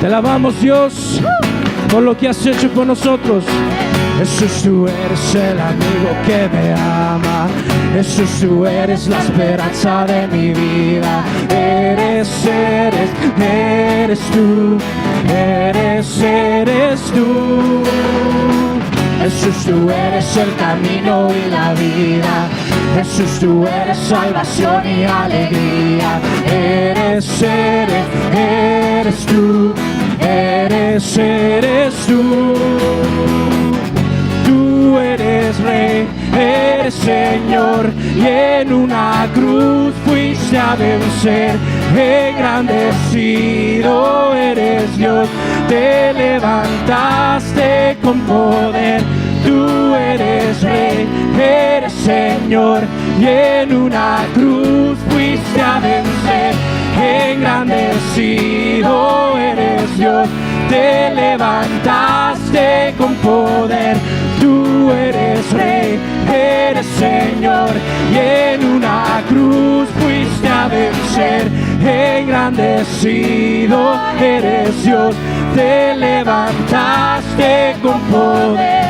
Te alabamos, Dios, por lo que has hecho con nosotros. Jesús, tú eres el amigo que me ama. Jesús, tú eres la esperanza de mi vida. Eres tú. Jesús, tú eres el camino y la vida. Jesús, tú eres salvación y alegría. Eres tú. Tú eres Rey, eres Señor, y en una cruz fuiste a vencer. Engrandecido eres Dios, te levantaste con poder. Tú eres Rey, eres Señor, y en una cruz fuiste a vencer. Engrandecido eres Dios, te levantaste con poder. Tú eres Rey, eres Señor, y en una cruz fuiste a vencer. Engrandecido eres Dios, te levantaste con poder.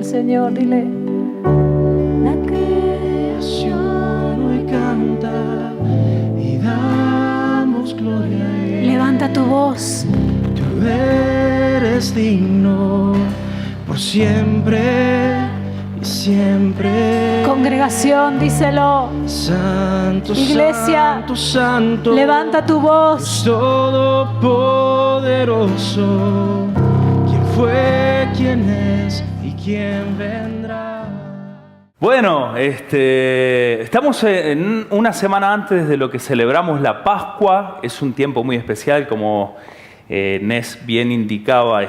Señor, dile. La creación hoy canta y damos gloria a Él. Levanta tu voz. Tú eres digno por siempre y siempre. Congregación, díselo. Santo, Iglesia, santo, santo. Levanta tu voz. Todopoderoso. ¿Quién fue, quién es y quién vendrá? Bueno, estamos en una semana antes de lo que celebramos la Pascua. Es un tiempo muy especial, como Nes bien indicaba.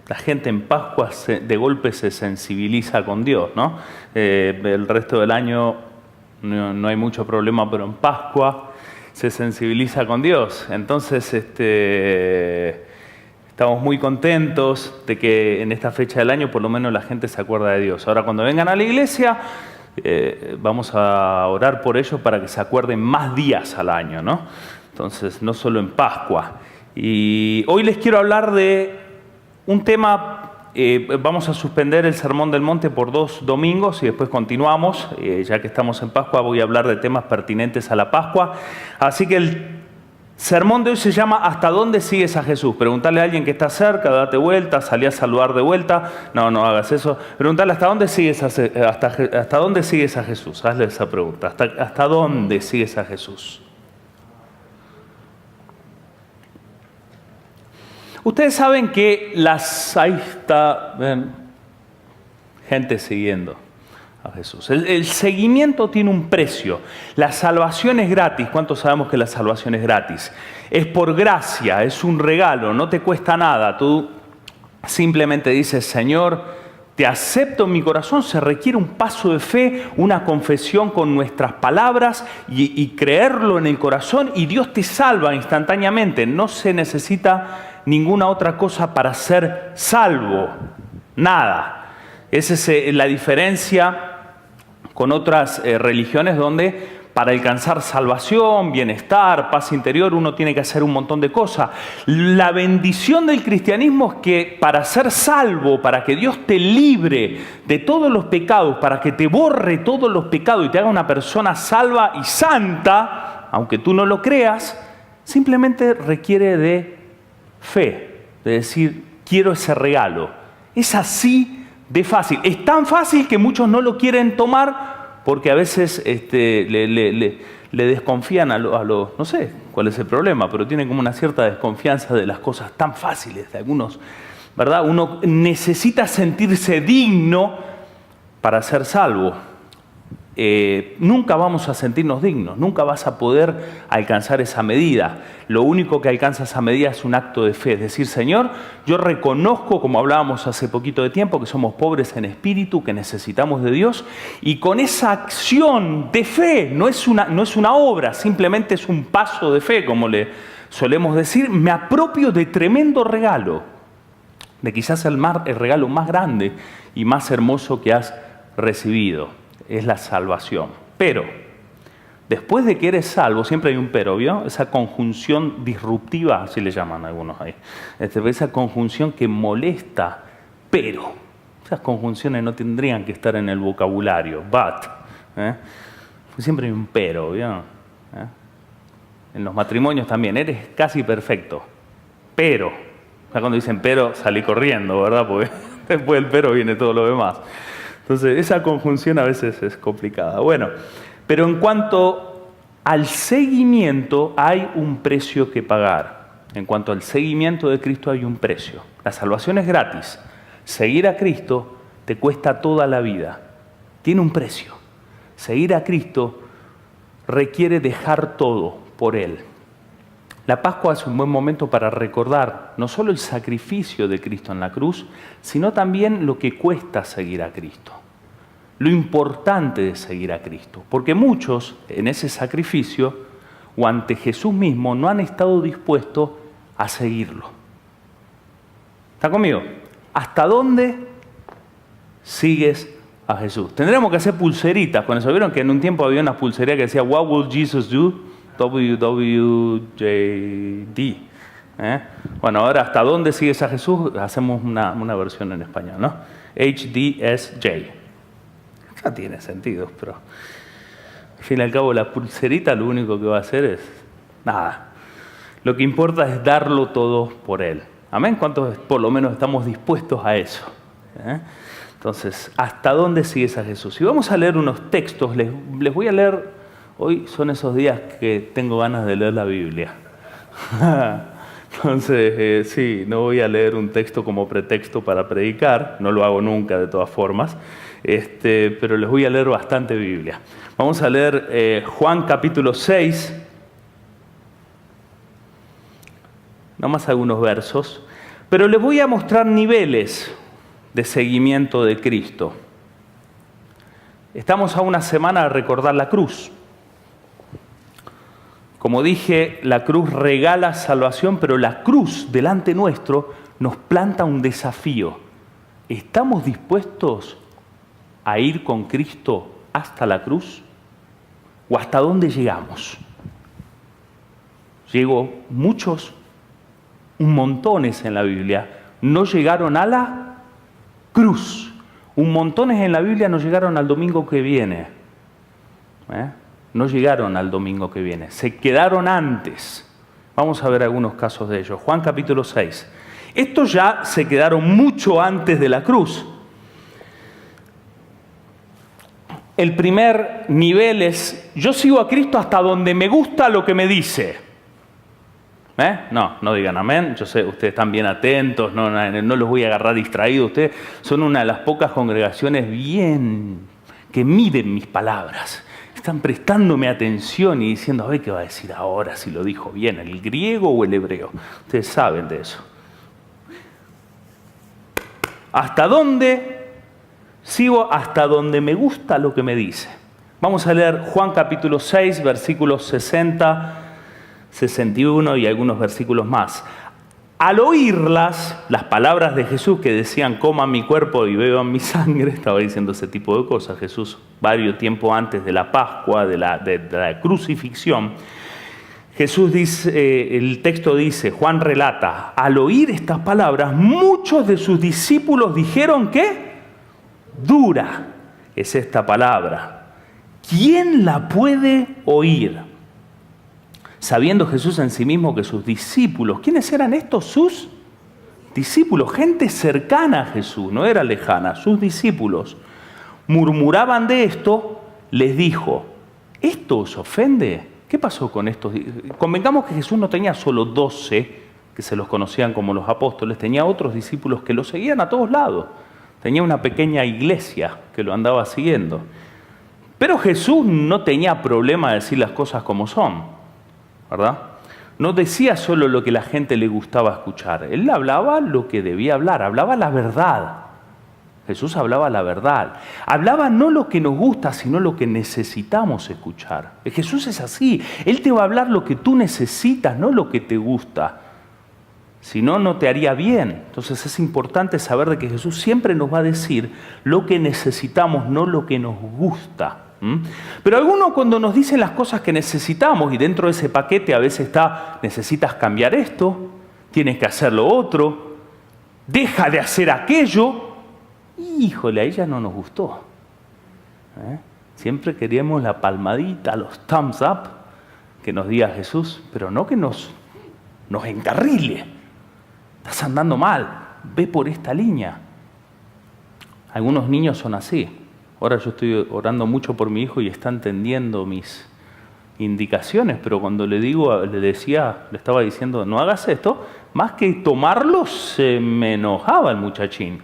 La gente en Pascua de golpe se sensibiliza con Dios, ¿no? El resto del año no hay mucho problema, pero en Pascua se sensibiliza con Dios. Entonces, estamos muy contentos de que en esta fecha del año por lo menos la gente se acuerda de Dios. Ahora, cuando vengan a la iglesia, vamos a orar por ellos para que se acuerden más días al año, ¿no? Entonces, no solo en Pascua. Y hoy les quiero hablar de un tema. Vamos a suspender el Sermón del Monte por 2 domingos y después continuamos. Ya que estamos en Pascua, voy a hablar de temas pertinentes a la Pascua. Así que el sermón de hoy se llama ¿Hasta dónde sigues a Jesús? Preguntarle a alguien que está cerca, date vuelta, salí a saludar de vuelta. No hagas eso. Preguntarle ¿hasta dónde sigues hasta dónde sigues a Jesús? Hazle esa pregunta. ¿Hasta dónde sigues a Jesús? Ustedes saben que ahí está, ven, gente siguiendo a Jesús. El seguimiento tiene un precio. La salvación es gratis. ¿Cuántos sabemos que la salvación es gratis? Es por gracia, es un regalo, no te cuesta nada. Tú simplemente dices, Señor, te acepto en mi corazón. Se requiere un paso de fe, una confesión con nuestras palabras y creerlo en el corazón, y Dios te salva instantáneamente. No se necesita ninguna otra cosa para ser salvo. Nada. Esa es la diferencia con otras religiones donde para alcanzar salvación, bienestar, paz interior, uno tiene que hacer un montón de cosas. La bendición del cristianismo es que para ser salvo, para que Dios te libre de todos los pecados, para que te borre todos los pecados y te haga una persona salva y santa, aunque tú no lo creas, simplemente requiere de fe, de decir, quiero ese regalo. Es así de fácil. Es tan fácil que muchos no lo quieren tomar porque a veces le desconfían a los, no sé cuál es el problema, pero tienen como una cierta desconfianza de las cosas tan fáciles de algunos, ¿verdad? Uno necesita sentirse digno para ser salvo. Nunca vamos a sentirnos dignos, nunca vas a poder alcanzar esa medida. Lo único que alcanza esa medida es un acto de fe, es decir, Señor, yo reconozco, como hablábamos hace poquito de tiempo, que somos pobres en espíritu, que necesitamos de Dios, y con esa acción de fe, no es una obra, simplemente es un paso de fe, como le solemos decir, me apropio de tremendo regalo, de quizás el regalo más grande y más hermoso que has recibido. Es la salvación. Pero, después de que eres salvo, siempre hay un pero, ¿vio? Esa conjunción disruptiva, así le llaman algunos ahí. Esa conjunción que molesta, pero. Esas conjunciones no tendrían que estar en el vocabulario, but. Siempre hay un pero, ¿vio? En los matrimonios también, eres casi perfecto, pero. O sea, cuando dicen pero, salí corriendo, ¿verdad? Porque después del pero viene todo lo demás. Entonces, esa conjunción a veces es complicada. Bueno, pero en cuanto al seguimiento, hay un precio que pagar. En cuanto al seguimiento de Cristo, hay un precio. La salvación es gratis. Seguir a Cristo te cuesta toda la vida. Tiene un precio. Seguir a Cristo requiere dejar todo por Él. La Pascua es un buen momento para recordar no solo el sacrificio de Cristo en la cruz, sino también lo que cuesta seguir a Cristo. Lo importante de seguir a Cristo. Porque muchos en ese sacrificio o ante Jesús mismo no han estado dispuestos a seguirlo. ¿Está conmigo? ¿Hasta dónde sigues a Jesús? Tendremos que hacer pulseritas con eso. ¿Vieron que en un tiempo había una pulsería que decía What would Jesus do? WWJD. Bueno, ahora ¿hasta dónde sigues a Jesús? Hacemos una versión en español, ¿no? HDSJ. No tiene sentido, pero al fin y al cabo la pulserita lo único que va a hacer es nada. Lo que importa es darlo todo por Él. Amén. ¿Cuántos por lo menos estamos dispuestos a eso? Entonces, ¿hasta dónde sigues a Jesús? Y vamos a leer unos textos, les voy a leer, hoy son esos días que tengo ganas de leer la Biblia. Entonces, sí, no voy a leer un texto como pretexto para predicar, no lo hago nunca de todas formas, pero les voy a leer bastante Biblia. Vamos a leer Juan capítulo 6, nomás algunos versos, pero les voy a mostrar niveles de seguimiento de Cristo. Estamos a una semana de recordar la cruz. Como dije, la cruz regala salvación, pero la cruz delante nuestro nos planta un desafío. ¿Estamos dispuestos a ir con Cristo hasta la cruz? ¿O hasta dónde llegamos? Muchos, montones en la Biblia, no llegaron a la cruz. Montones en la Biblia no llegaron al domingo que viene. No llegaron al domingo que viene. Se quedaron antes. Vamos a ver algunos casos de ellos. Juan capítulo 6. Estos ya se quedaron mucho antes de la cruz. El primer nivel es, yo sigo a Cristo hasta donde me gusta lo que me dice. No digan amén. Yo sé, ustedes están bien atentos, no los voy a agarrar distraídos. Ustedes son una de las pocas congregaciones que miden mis palabras. Están prestándome atención y diciendo, a ver qué va a decir ahora, si lo dijo bien, el griego o el hebreo. Ustedes saben de eso. ¿Hasta dónde? Sigo hasta donde me gusta lo que me dice. Vamos a leer Juan capítulo 6, versículos 60, 61 y algunos versículos más. Al oírlas, las palabras de Jesús que decían, coman mi cuerpo y beban mi sangre, estaba diciendo ese tipo de cosas Jesús varios tiempos antes de la Pascua, de la crucifixión. Jesús dice, el texto dice, Juan relata, al oír estas palabras, muchos de sus discípulos dijeron que dura es esta palabra. ¿Quién la puede oír? Sabiendo Jesús en sí mismo que sus discípulos, ¿quiénes eran estos? Sus discípulos, gente cercana a Jesús, no era lejana, sus discípulos, murmuraban de esto, les dijo, ¿esto os ofende? ¿Qué pasó con estos? Convengamos que Jesús no tenía solo 12, que se los conocían como los apóstoles, tenía otros discípulos que lo seguían a todos lados. Tenía una pequeña iglesia que lo andaba siguiendo. Pero Jesús no tenía problema de decir las cosas como son, ¿verdad? No decía solo lo que la gente le gustaba escuchar. Él hablaba lo que debía hablar, hablaba la verdad. Jesús hablaba la verdad. Hablaba no lo que nos gusta, sino lo que necesitamos escuchar. Jesús es así. Él te va a hablar lo que tú necesitas, no lo que te gusta. Si no, no te haría bien. Entonces es importante saber de que Jesús siempre nos va a decir lo que necesitamos, no lo que nos gusta. Pero algunos cuando nos dicen las cosas que necesitamos, y dentro de ese paquete a veces está, necesitas cambiar esto, tienes que hacer lo otro, deja de hacer aquello, híjole, a ella no nos gustó. Siempre queríamos la palmadita, los thumbs up que nos diga Jesús, pero no que nos encarrile. Estás andando mal, ve por esta línea. Algunos niños son así. Ahora yo estoy orando mucho por mi hijo y está entendiendo mis indicaciones, pero cuando le estaba diciendo, no hagas esto, más que tomarlo, se me enojaba el muchachín.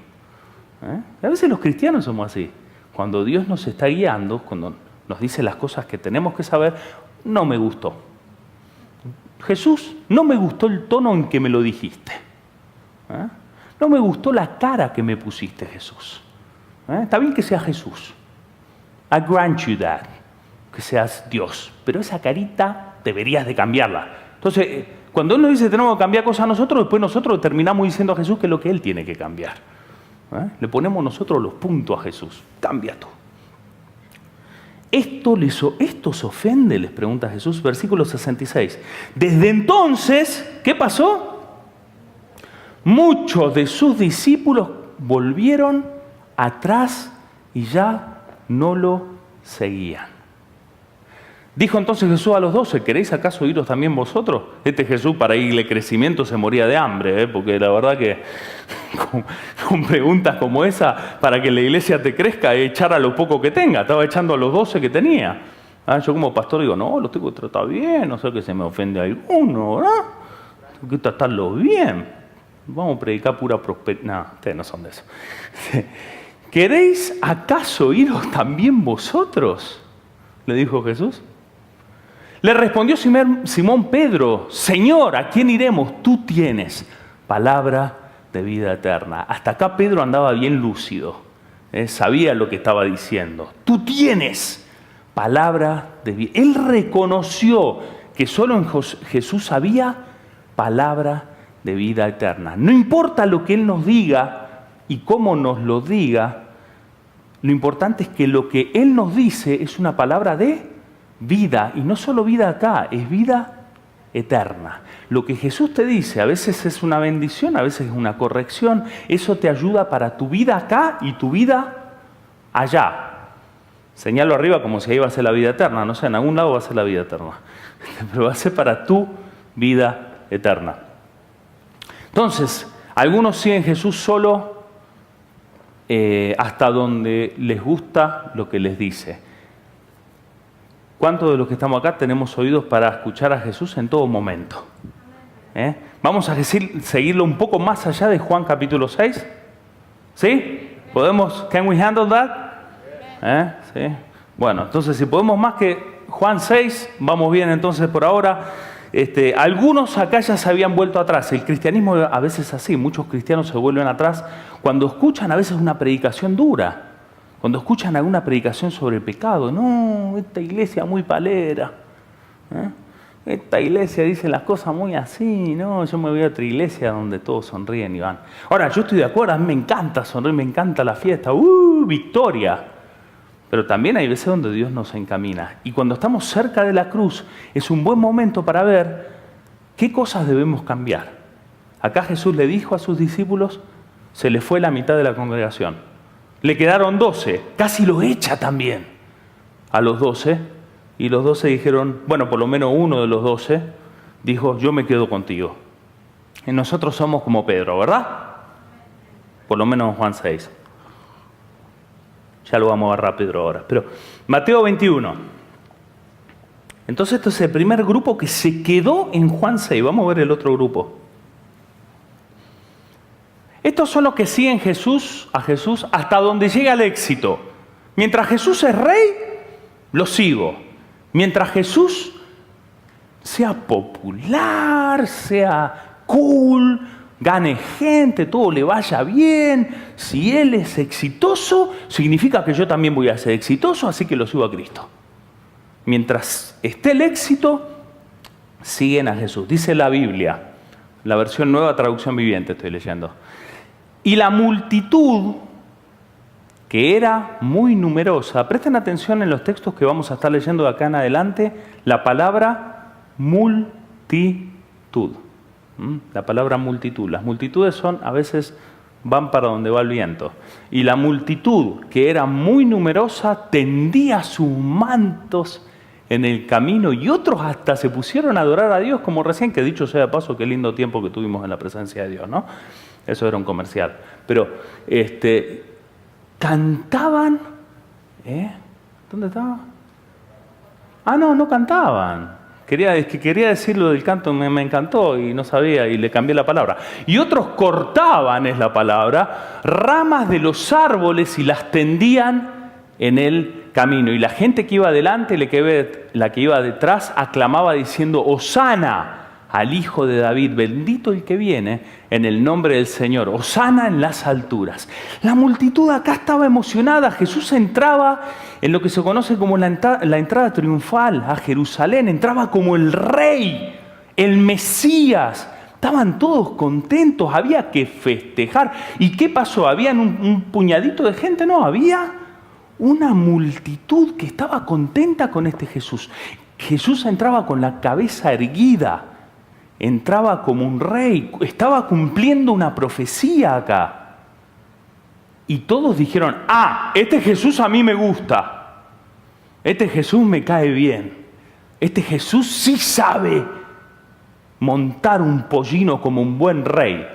A veces los cristianos somos así. Cuando Dios nos está guiando, cuando nos dice las cosas que tenemos que saber, no me gustó. Jesús, no me gustó el tono en que me lo dijiste. No me gustó la cara que me pusiste, Jesús. Está bien que sea Jesús. I grant you that. Que seas Dios. Pero esa carita deberías de cambiarla. Entonces, cuando Él nos dice que tenemos que cambiar cosas nosotros, después nosotros terminamos diciendo a Jesús que es lo que Él tiene que cambiar. Le ponemos nosotros los puntos a Jesús. Cambia tú. ¿Esto os ofende? Les pregunta Jesús. Versículo 66. Desde entonces, ¿qué pasó? Muchos de sus discípulos volvieron atrás y ya no lo seguían. Dijo entonces Jesús a los 12, ¿queréis acaso iros también vosotros? Este Jesús para irle crecimiento se moría de hambre, porque la verdad que con preguntas como esa, para que la iglesia te crezca, echar a lo poco que tenga. Estaba echando a los 12 que tenía. Yo como pastor digo, no, los tengo que tratar bien, no sé que se me ofende alguno, ¿verdad? Tengo que tratarlos bien. Vamos a predicar pura prosperidad. No, ustedes no son de eso. ¿Queréis acaso iros también vosotros? Le dijo Jesús. Le respondió Simón Pedro, Señor, ¿a quién iremos? Tú tienes palabra de vida eterna. Hasta acá Pedro andaba bien lúcido, sabía lo que estaba diciendo. Tú tienes palabra de vida. Él reconoció que solo en Jesús había palabra de vida eterna. No importa lo que Él nos diga y cómo nos lo diga, lo importante es que lo que Él nos dice es una palabra de vida, y no solo vida acá, es vida eterna. Lo que Jesús te dice a veces es una bendición, a veces es una corrección. Eso te ayuda para tu vida acá y tu vida allá. Señalo arriba como si ahí va a ser la vida eterna. No sé, en algún lado va a ser la vida eterna. Pero va a ser para tu vida eterna. Entonces, algunos siguen Jesús solo hasta donde les gusta lo que les dice. ¿Cuántos de los que estamos acá tenemos oídos para escuchar a Jesús en todo momento? Vamos a seguirlo un poco más allá de Juan capítulo 6. ¿Sí? ¿Podemos? ¿Can we handle that? ¿Sí? Bueno, entonces si podemos más que Juan 6, vamos bien entonces por ahora. Algunos acá ya se habían vuelto atrás. El cristianismo a veces es así, muchos cristianos se vuelven atrás cuando escuchan a veces una predicación dura. Cuando escuchan alguna predicación sobre el pecado, no, esta iglesia muy palera, esta iglesia dice las cosas muy así, no, yo me voy a otra iglesia donde todos sonríen y van. Ahora, yo estoy de acuerdo, a mí me encanta sonreír, me encanta la fiesta, victoria. Pero también hay veces donde Dios nos encamina. Y cuando estamos cerca de la cruz, es un buen momento para ver qué cosas debemos cambiar. Acá Jesús le dijo a sus discípulos, se le fue la mitad de la congregación. Le quedaron 12, casi lo echa también a los 12, y los 12 dijeron, bueno, por lo menos uno de los 12 dijo, yo me quedo contigo. Y nosotros somos como Pedro, ¿verdad? Por lo menos en Juan 6. Ya lo vamos a agarrar Pedro ahora. Pero Mateo 21. Entonces este es el primer grupo que se quedó en Juan 6. Vamos a ver el otro grupo. Estos son los que siguen a Jesús hasta donde llega el éxito. Mientras Jesús es rey, lo sigo. Mientras Jesús sea popular, sea cool, gane gente, todo le vaya bien, si Él es exitoso, significa que yo también voy a ser exitoso, así que lo sigo a Cristo. Mientras esté el éxito, siguen a Jesús. Dice la Biblia, la versión Nueva Traducción Viviente estoy leyendo. Y la multitud, que era muy numerosa, presten atención en los textos que vamos a estar leyendo de acá en adelante, la palabra multitud. La palabra multitud. Las multitudes a veces van para donde va el viento. Y la multitud, que era muy numerosa, tendía sus mantos en el camino y otros hasta se pusieron a adorar a Dios, como recién, que dicho sea de paso, qué lindo tiempo que tuvimos en la presencia de Dios, ¿no? Eso era un comercial. Pero cantaban. ¿Dónde estaba? No cantaban. Quería decir lo del canto, me encantó y no sabía y le cambié la palabra. Y otros cortaban, es la palabra, ramas de los árboles y las tendían en el camino. Y la gente que iba adelante, la que iba detrás, aclamaba diciendo, Hosana al Hijo de David, bendito el que viene en el nombre del Señor, Hosana en las alturas. La multitud acá estaba emocionada. Jesús entraba en lo que se conoce como la entrada triunfal a Jerusalén, entraba como el rey, el Mesías. Estaban todos contentos, había que festejar. ¿Y qué pasó? ¿Habían un puñadito de gente? No, había una multitud que estaba contenta con este Jesús. Jesús entraba con la cabeza erguida, entraba como un rey, estaba cumpliendo una profecía acá. Y todos dijeron, este Jesús a mí me gusta, este Jesús me cae bien. Este Jesús sí sabe montar un pollino como un buen rey.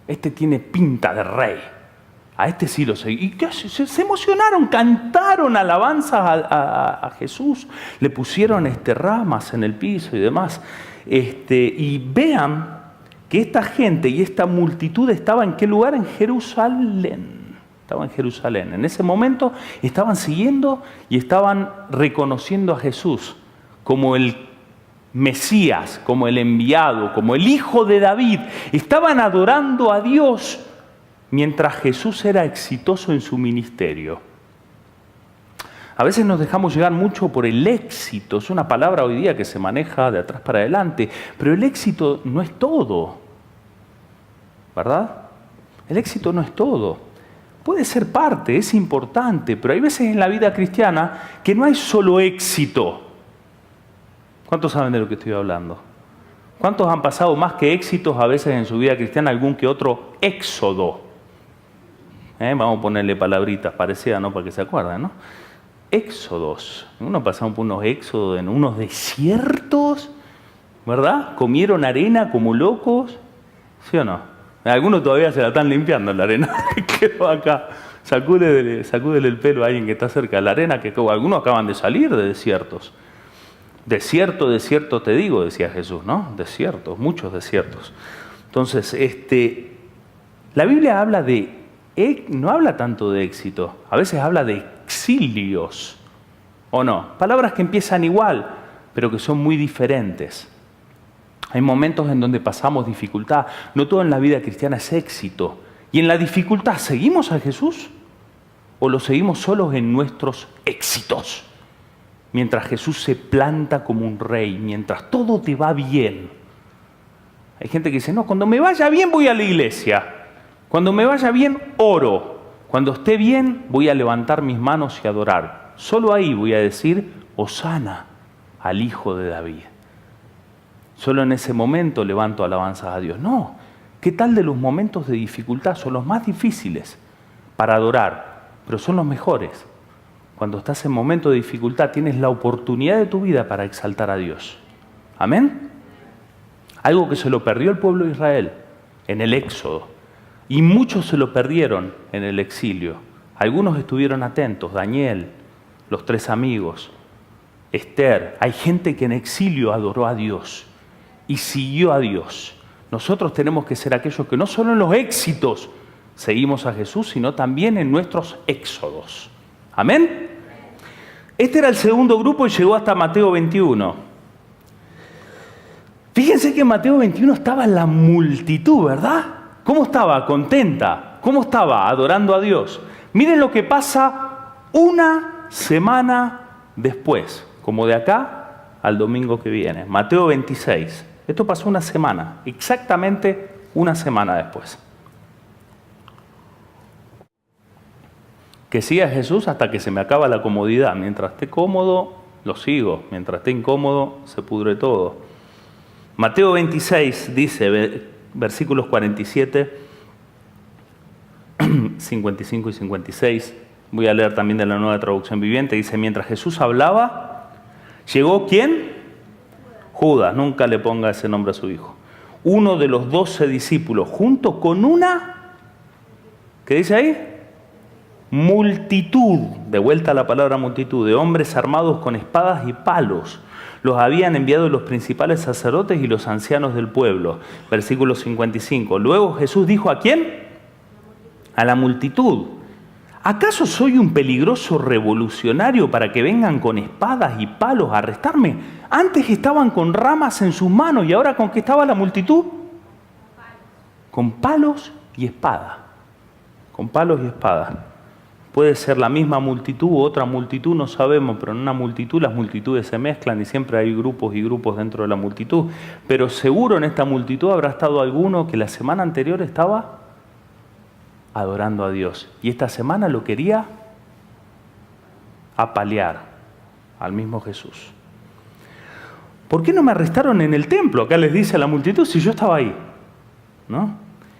Este tiene pinta de rey. A este sí lo seguí. ¿Y qué hace? Se emocionaron, cantaron alabanzas a Jesús, le pusieron ramas en el piso y demás. Y vean que esta gente y esta multitud estaba ¿en qué lugar? En Jerusalén. Estaba en Jerusalén. En ese momento estaban siguiendo y estaban reconociendo a Jesús como el Mesías, como el enviado, como el Hijo de David. Estaban adorando a Dios mientras Jesús era exitoso en su ministerio. A veces nos dejamos llevar mucho por el éxito. Es una palabra hoy día que se maneja de atrás para adelante, pero el éxito no es todo, ¿verdad? El éxito no es todo. Puede ser parte, es importante, pero hay veces en la vida cristiana que no hay solo éxito. ¿Cuántos saben de lo que estoy hablando? ¿Cuántos han pasado más que éxitos a veces en su vida cristiana algún que otro éxodo? Vamos a ponerle palabritas parecidas, ¿no? Para que se acuerden, ¿no? Éxodos. Uno pasaba por unos éxodos en unos desiertos, ¿verdad? Comieron arena como locos, ¿sí o no? Algunos todavía se la están limpiando la arena que quedó acá. Sacúdele el pelo a alguien que está cerca de la arena, que algunos acaban de salir de desiertos. Desierto te digo, decía Jesús, ¿no? Desiertos, muchos desiertos. Entonces, la Biblia habla no habla tanto de éxito, a veces habla de exilios, ¿o no? Palabras que empiezan igual, pero que son muy diferentes. Hay momentos en donde pasamos dificultad. No todo en la vida cristiana es éxito. Y en la dificultad, ¿seguimos a Jesús? ¿O lo seguimos solos en nuestros éxitos? Mientras Jesús se planta como un rey, mientras todo te va bien. Hay gente que dice, no, cuando me vaya bien voy a la iglesia. Cuando me vaya bien, oro. Cuando esté bien, voy a levantar mis manos y adorar. Solo ahí voy a decir, Hosana al Hijo de David. Solo en ese momento levanto alabanzas a Dios. No, ¿qué tal de los momentos de dificultad? Son los más difíciles para adorar, pero son los mejores. Cuando estás en momentos de dificultad, tienes la oportunidad de tu vida para exaltar a Dios. ¿Amén? Algo que se lo perdió el pueblo de Israel en el Éxodo. Y muchos se lo perdieron en el exilio. Algunos estuvieron atentos, Daniel, los 3 amigos, Esther. Hay gente que en exilio adoró a Dios y siguió a Dios. Nosotros tenemos que ser aquellos que no solo en los éxitos seguimos a Jesús, sino también en nuestros éxodos. ¿Amén? Este era el segundo grupo y llegó hasta Mateo 21. Fíjense que en Mateo 21 estaba la multitud, ¿verdad? ¿Cómo estaba? Contenta. ¿Cómo estaba? Adorando a Dios. Miren lo que pasa una semana después, como de acá al domingo que viene. Mateo 26. Esto pasó una semana, exactamente una semana después. Que siga Jesús hasta que se me acaba la comodidad. Mientras esté cómodo, lo sigo. Mientras esté incómodo, se pudre todo. Mateo 26 dice, versículos 47, 55 y 56. Voy a leer también de la Nueva Traducción Viviente. Dice, mientras Jesús hablaba, llegó ¿quién? Judas, nunca le ponga ese nombre a su hijo. Uno de los 12 discípulos, junto con una, ¿qué dice ahí? Multitud, de vuelta a la palabra multitud, de hombres armados con espadas y palos. Los habían enviado los principales sacerdotes y los ancianos del pueblo. Versículo 55. Luego Jesús dijo, ¿a quién? A la multitud. ¿Acaso soy un peligroso revolucionario para que vengan con espadas y palos a arrestarme? Antes estaban con ramas en sus manos y ahora ¿con qué estaba la multitud? Con palos y espada. Con palos y espada. Puede ser la misma multitud u otra multitud, no sabemos, pero en una multitud las multitudes se mezclan y siempre hay grupos y grupos dentro de la multitud. Pero seguro en esta multitud habrá estado alguno que la semana anterior estaba adorando a Dios. Y esta semana lo quería apalear al mismo Jesús. ¿Por qué no me arrestaron en el templo? Acá les dice a la multitud si yo estaba ahí, ¿no?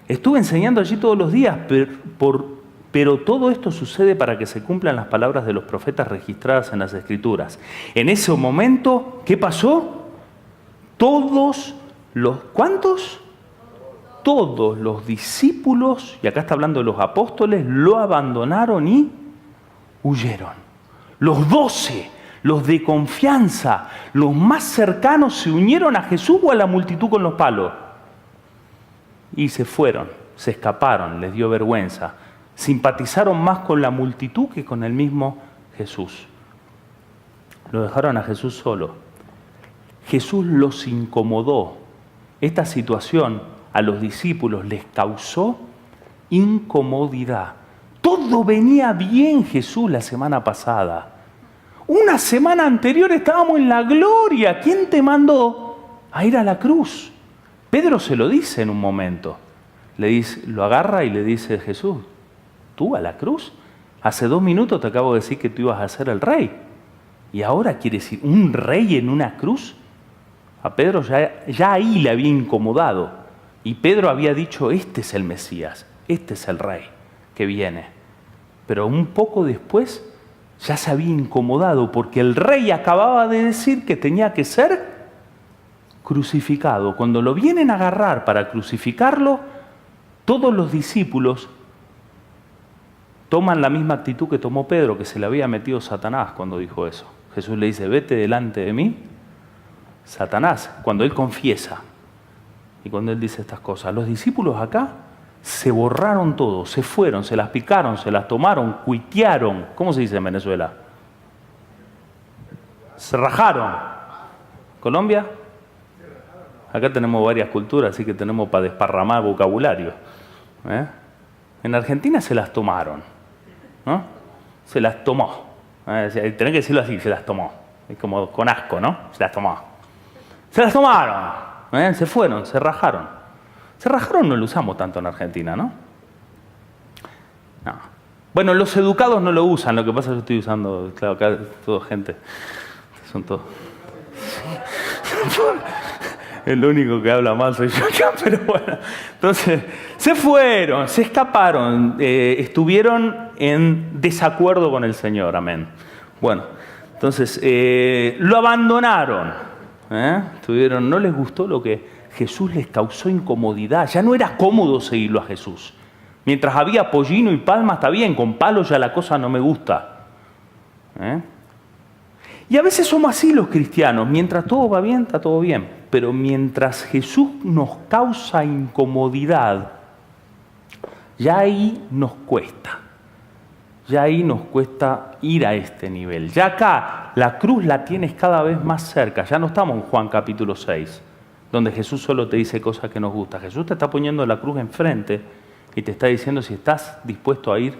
Estuve enseñando allí todos los días, Pero todo esto sucede para que se cumplan las palabras de los profetas registradas en las Escrituras. En ese momento, ¿qué pasó? ¿Cuántos? Todos los discípulos, y acá está hablando de los apóstoles, lo abandonaron y huyeron. Los 12, los de confianza, los más cercanos, se unieron a Jesús o a la multitud con los palos. Y se fueron, se escaparon, les dio vergüenza. Simpatizaron más con la multitud que con el mismo Jesús. Lo dejaron a Jesús solo. Jesús los incomodó. Esta situación a los discípulos les causó incomodidad. Todo venía bien, Jesús, la semana pasada. Una semana anterior estábamos en la gloria. ¿Quién te mandó a ir a la cruz? Pedro se lo dice en un momento. Lo agarra y le dice: Jesús, ¿tú a la cruz? Hace 2 minutos te acabo de decir que tú ibas a ser el rey. ¿Y ahora quieres ir un rey en una cruz? A Pedro ya ahí le había incomodado. Y Pedro había dicho: este es el Mesías, este es el rey que viene. Pero un poco después ya se había incomodado porque el rey acababa de decir que tenía que ser crucificado. Cuando lo vienen a agarrar para crucificarlo, todos los discípulos toman la misma actitud que tomó Pedro, que se le había metido Satanás cuando dijo eso. Jesús le dice: vete delante de mí, Satanás, cuando él confiesa y cuando él dice estas cosas. Los discípulos acá se borraron todo, se fueron, se las picaron, se las tomaron, cuitearon. ¿Cómo se dice en Venezuela? Se rajaron. ¿Colombia? Acá tenemos varias culturas, así que tenemos para desparramar vocabulario. En Argentina se las tomaron, ¿no? Se las tomó. Tenés que decirlo así: se las tomó. Es como con asco, ¿no? Se las tomó. Se las tomaron. Se fueron, se rajaron. Se rajaron no lo usamos tanto en Argentina, ¿no? No. Bueno, los educados no lo usan. Lo que pasa es que yo estoy usando, claro, acá toda gente. Son todos. El único que habla mal soy yo acá, pero bueno. Entonces, se fueron, se escaparon, estuvieron en desacuerdo con el Señor, amén. Bueno, entonces, lo abandonaron. No les gustó lo que Jesús les causó incomodidad. Ya no era cómodo seguirlo a Jesús. Mientras había pollino y palma, está bien, con palos ya la cosa no me gusta. Y a veces somos así los cristianos. Mientras todo va bien, está todo bien. Pero mientras Jesús nos causa incomodidad, ya ahí nos cuesta. Ya ahí nos cuesta ir a este nivel. Ya acá la cruz la tienes cada vez más cerca. Ya no estamos en Juan capítulo 6, donde Jesús solo te dice cosas que nos gustan. Jesús te está poniendo la cruz enfrente y te está diciendo si estás dispuesto a ir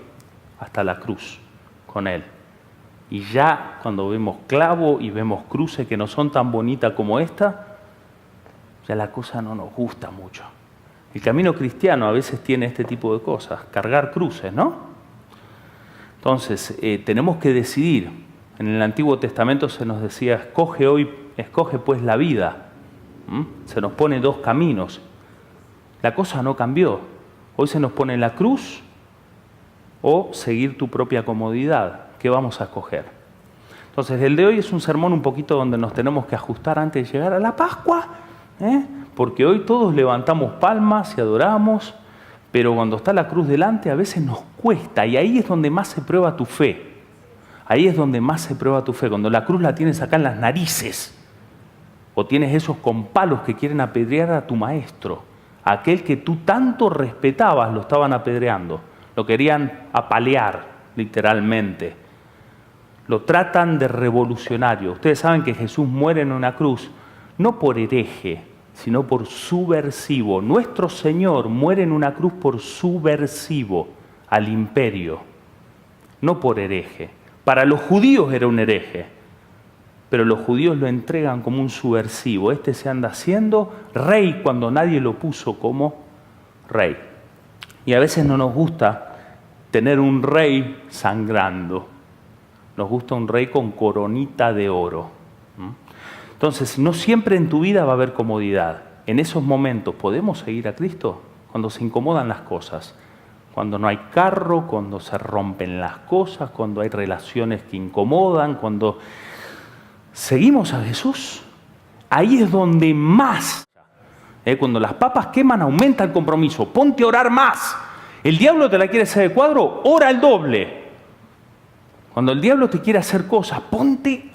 hasta la cruz con Él. Y ya cuando vemos clavos y vemos cruces que no son tan bonitas como esta, ya la cosa no nos gusta mucho. El camino cristiano a veces tiene este tipo de cosas, cargar cruces, ¿no? Entonces, tenemos que decidir. En el Antiguo Testamento se nos decía: escoge pues la vida. Se nos pone 2 caminos. La cosa no cambió. Hoy se nos pone la cruz o seguir tu propia comodidad. ¿Qué vamos a escoger? Entonces, el de hoy es un sermón un poquito donde nos tenemos que ajustar antes de llegar a la Pascua, porque hoy todos levantamos palmas y adoramos, pero cuando está la cruz delante a veces nos cuesta, y ahí es donde más se prueba tu fe. Ahí es donde más se prueba tu fe, cuando la cruz la tienes acá en las narices, o tienes esos con palos que quieren apedrear a tu maestro, aquel que tú tanto respetabas, lo estaban apedreando, lo querían apalear literalmente. Lo tratan de revolucionario. Ustedes saben que Jesús muere en una cruz, no por hereje, sino por subversivo. Nuestro Señor muere en una cruz por subversivo al imperio, no por hereje. Para los judíos era un hereje, pero los judíos lo entregan como un subversivo. Este se anda haciendo rey cuando nadie lo puso como rey. Y a veces no nos gusta tener un rey sangrando. Nos gusta un rey con coronita de oro. Entonces, no siempre en tu vida va a haber comodidad. En esos momentos, ¿podemos seguir a Cristo? Cuando se incomodan las cosas, cuando no hay carro, cuando se rompen las cosas, cuando hay relaciones que incomodan, cuando seguimos a Jesús, ahí es donde más. Cuando las papas queman, aumenta el compromiso. Ponte a orar más. El diablo te la quiere hacer de cuadro, ora el doble. Cuando el diablo te quiere hacer cosas,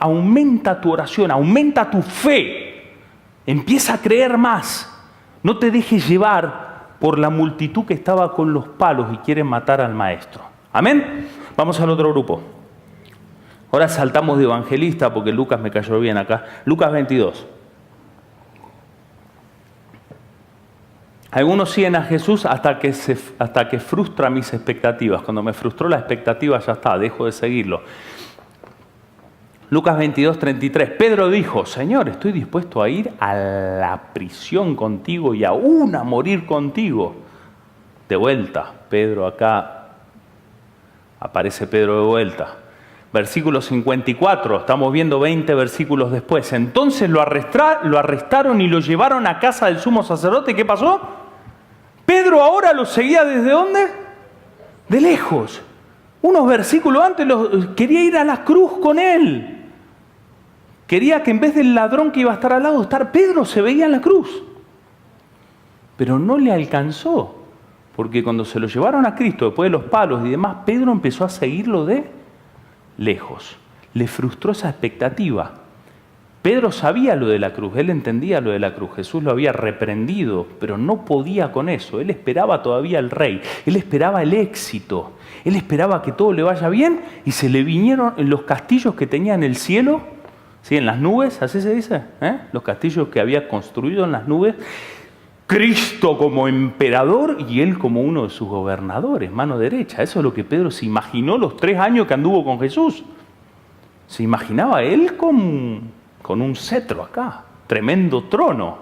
aumenta tu oración, aumenta tu fe. Empieza a creer más. No te dejes llevar por la multitud que estaba con los palos y quiere matar al maestro. ¿Amén? Vamos al otro grupo. Ahora saltamos de evangelista porque Lucas me cayó bien acá. Lucas 22. Algunos siguen a Jesús hasta que frustra mis expectativas. Cuando me frustró la expectativa, ya está, dejo de seguirlo. Lucas 22, 33. Pedro dijo, Señor, estoy dispuesto a ir a la prisión contigo y aún a morir contigo. De vuelta, Pedro acá, aparece Pedro de vuelta. Versículo 54, estamos viendo 20 versículos después. Entonces lo arrestaron y lo llevaron a casa del sumo sacerdote. ¿Qué pasó? Pedro ahora lo seguía ¿desde dónde? De lejos. Unos versículos antes quería ir a la cruz con él. Quería que en vez del ladrón que iba a estar al lado, Pedro se veía en la cruz. Pero no le alcanzó. Porque cuando se lo llevaron a Cristo, después de los palos y demás, Pedro empezó a seguirlo de lejos. Le frustró esa expectativa. Pedro sabía lo de la cruz, él entendía lo de la cruz. Jesús lo había reprendido, pero no podía con eso. Él esperaba todavía al rey, él esperaba el éxito, él esperaba que todo le vaya bien y se le vinieron en los castillos que tenía en el cielo, ¿sí? En las nubes, así se dice, los castillos que había construido en las nubes. Cristo como emperador y él como uno de sus gobernadores, mano derecha. Eso es lo que Pedro se imaginó los 3 años que anduvo con Jesús. Se imaginaba él con un cetro acá, tremendo trono.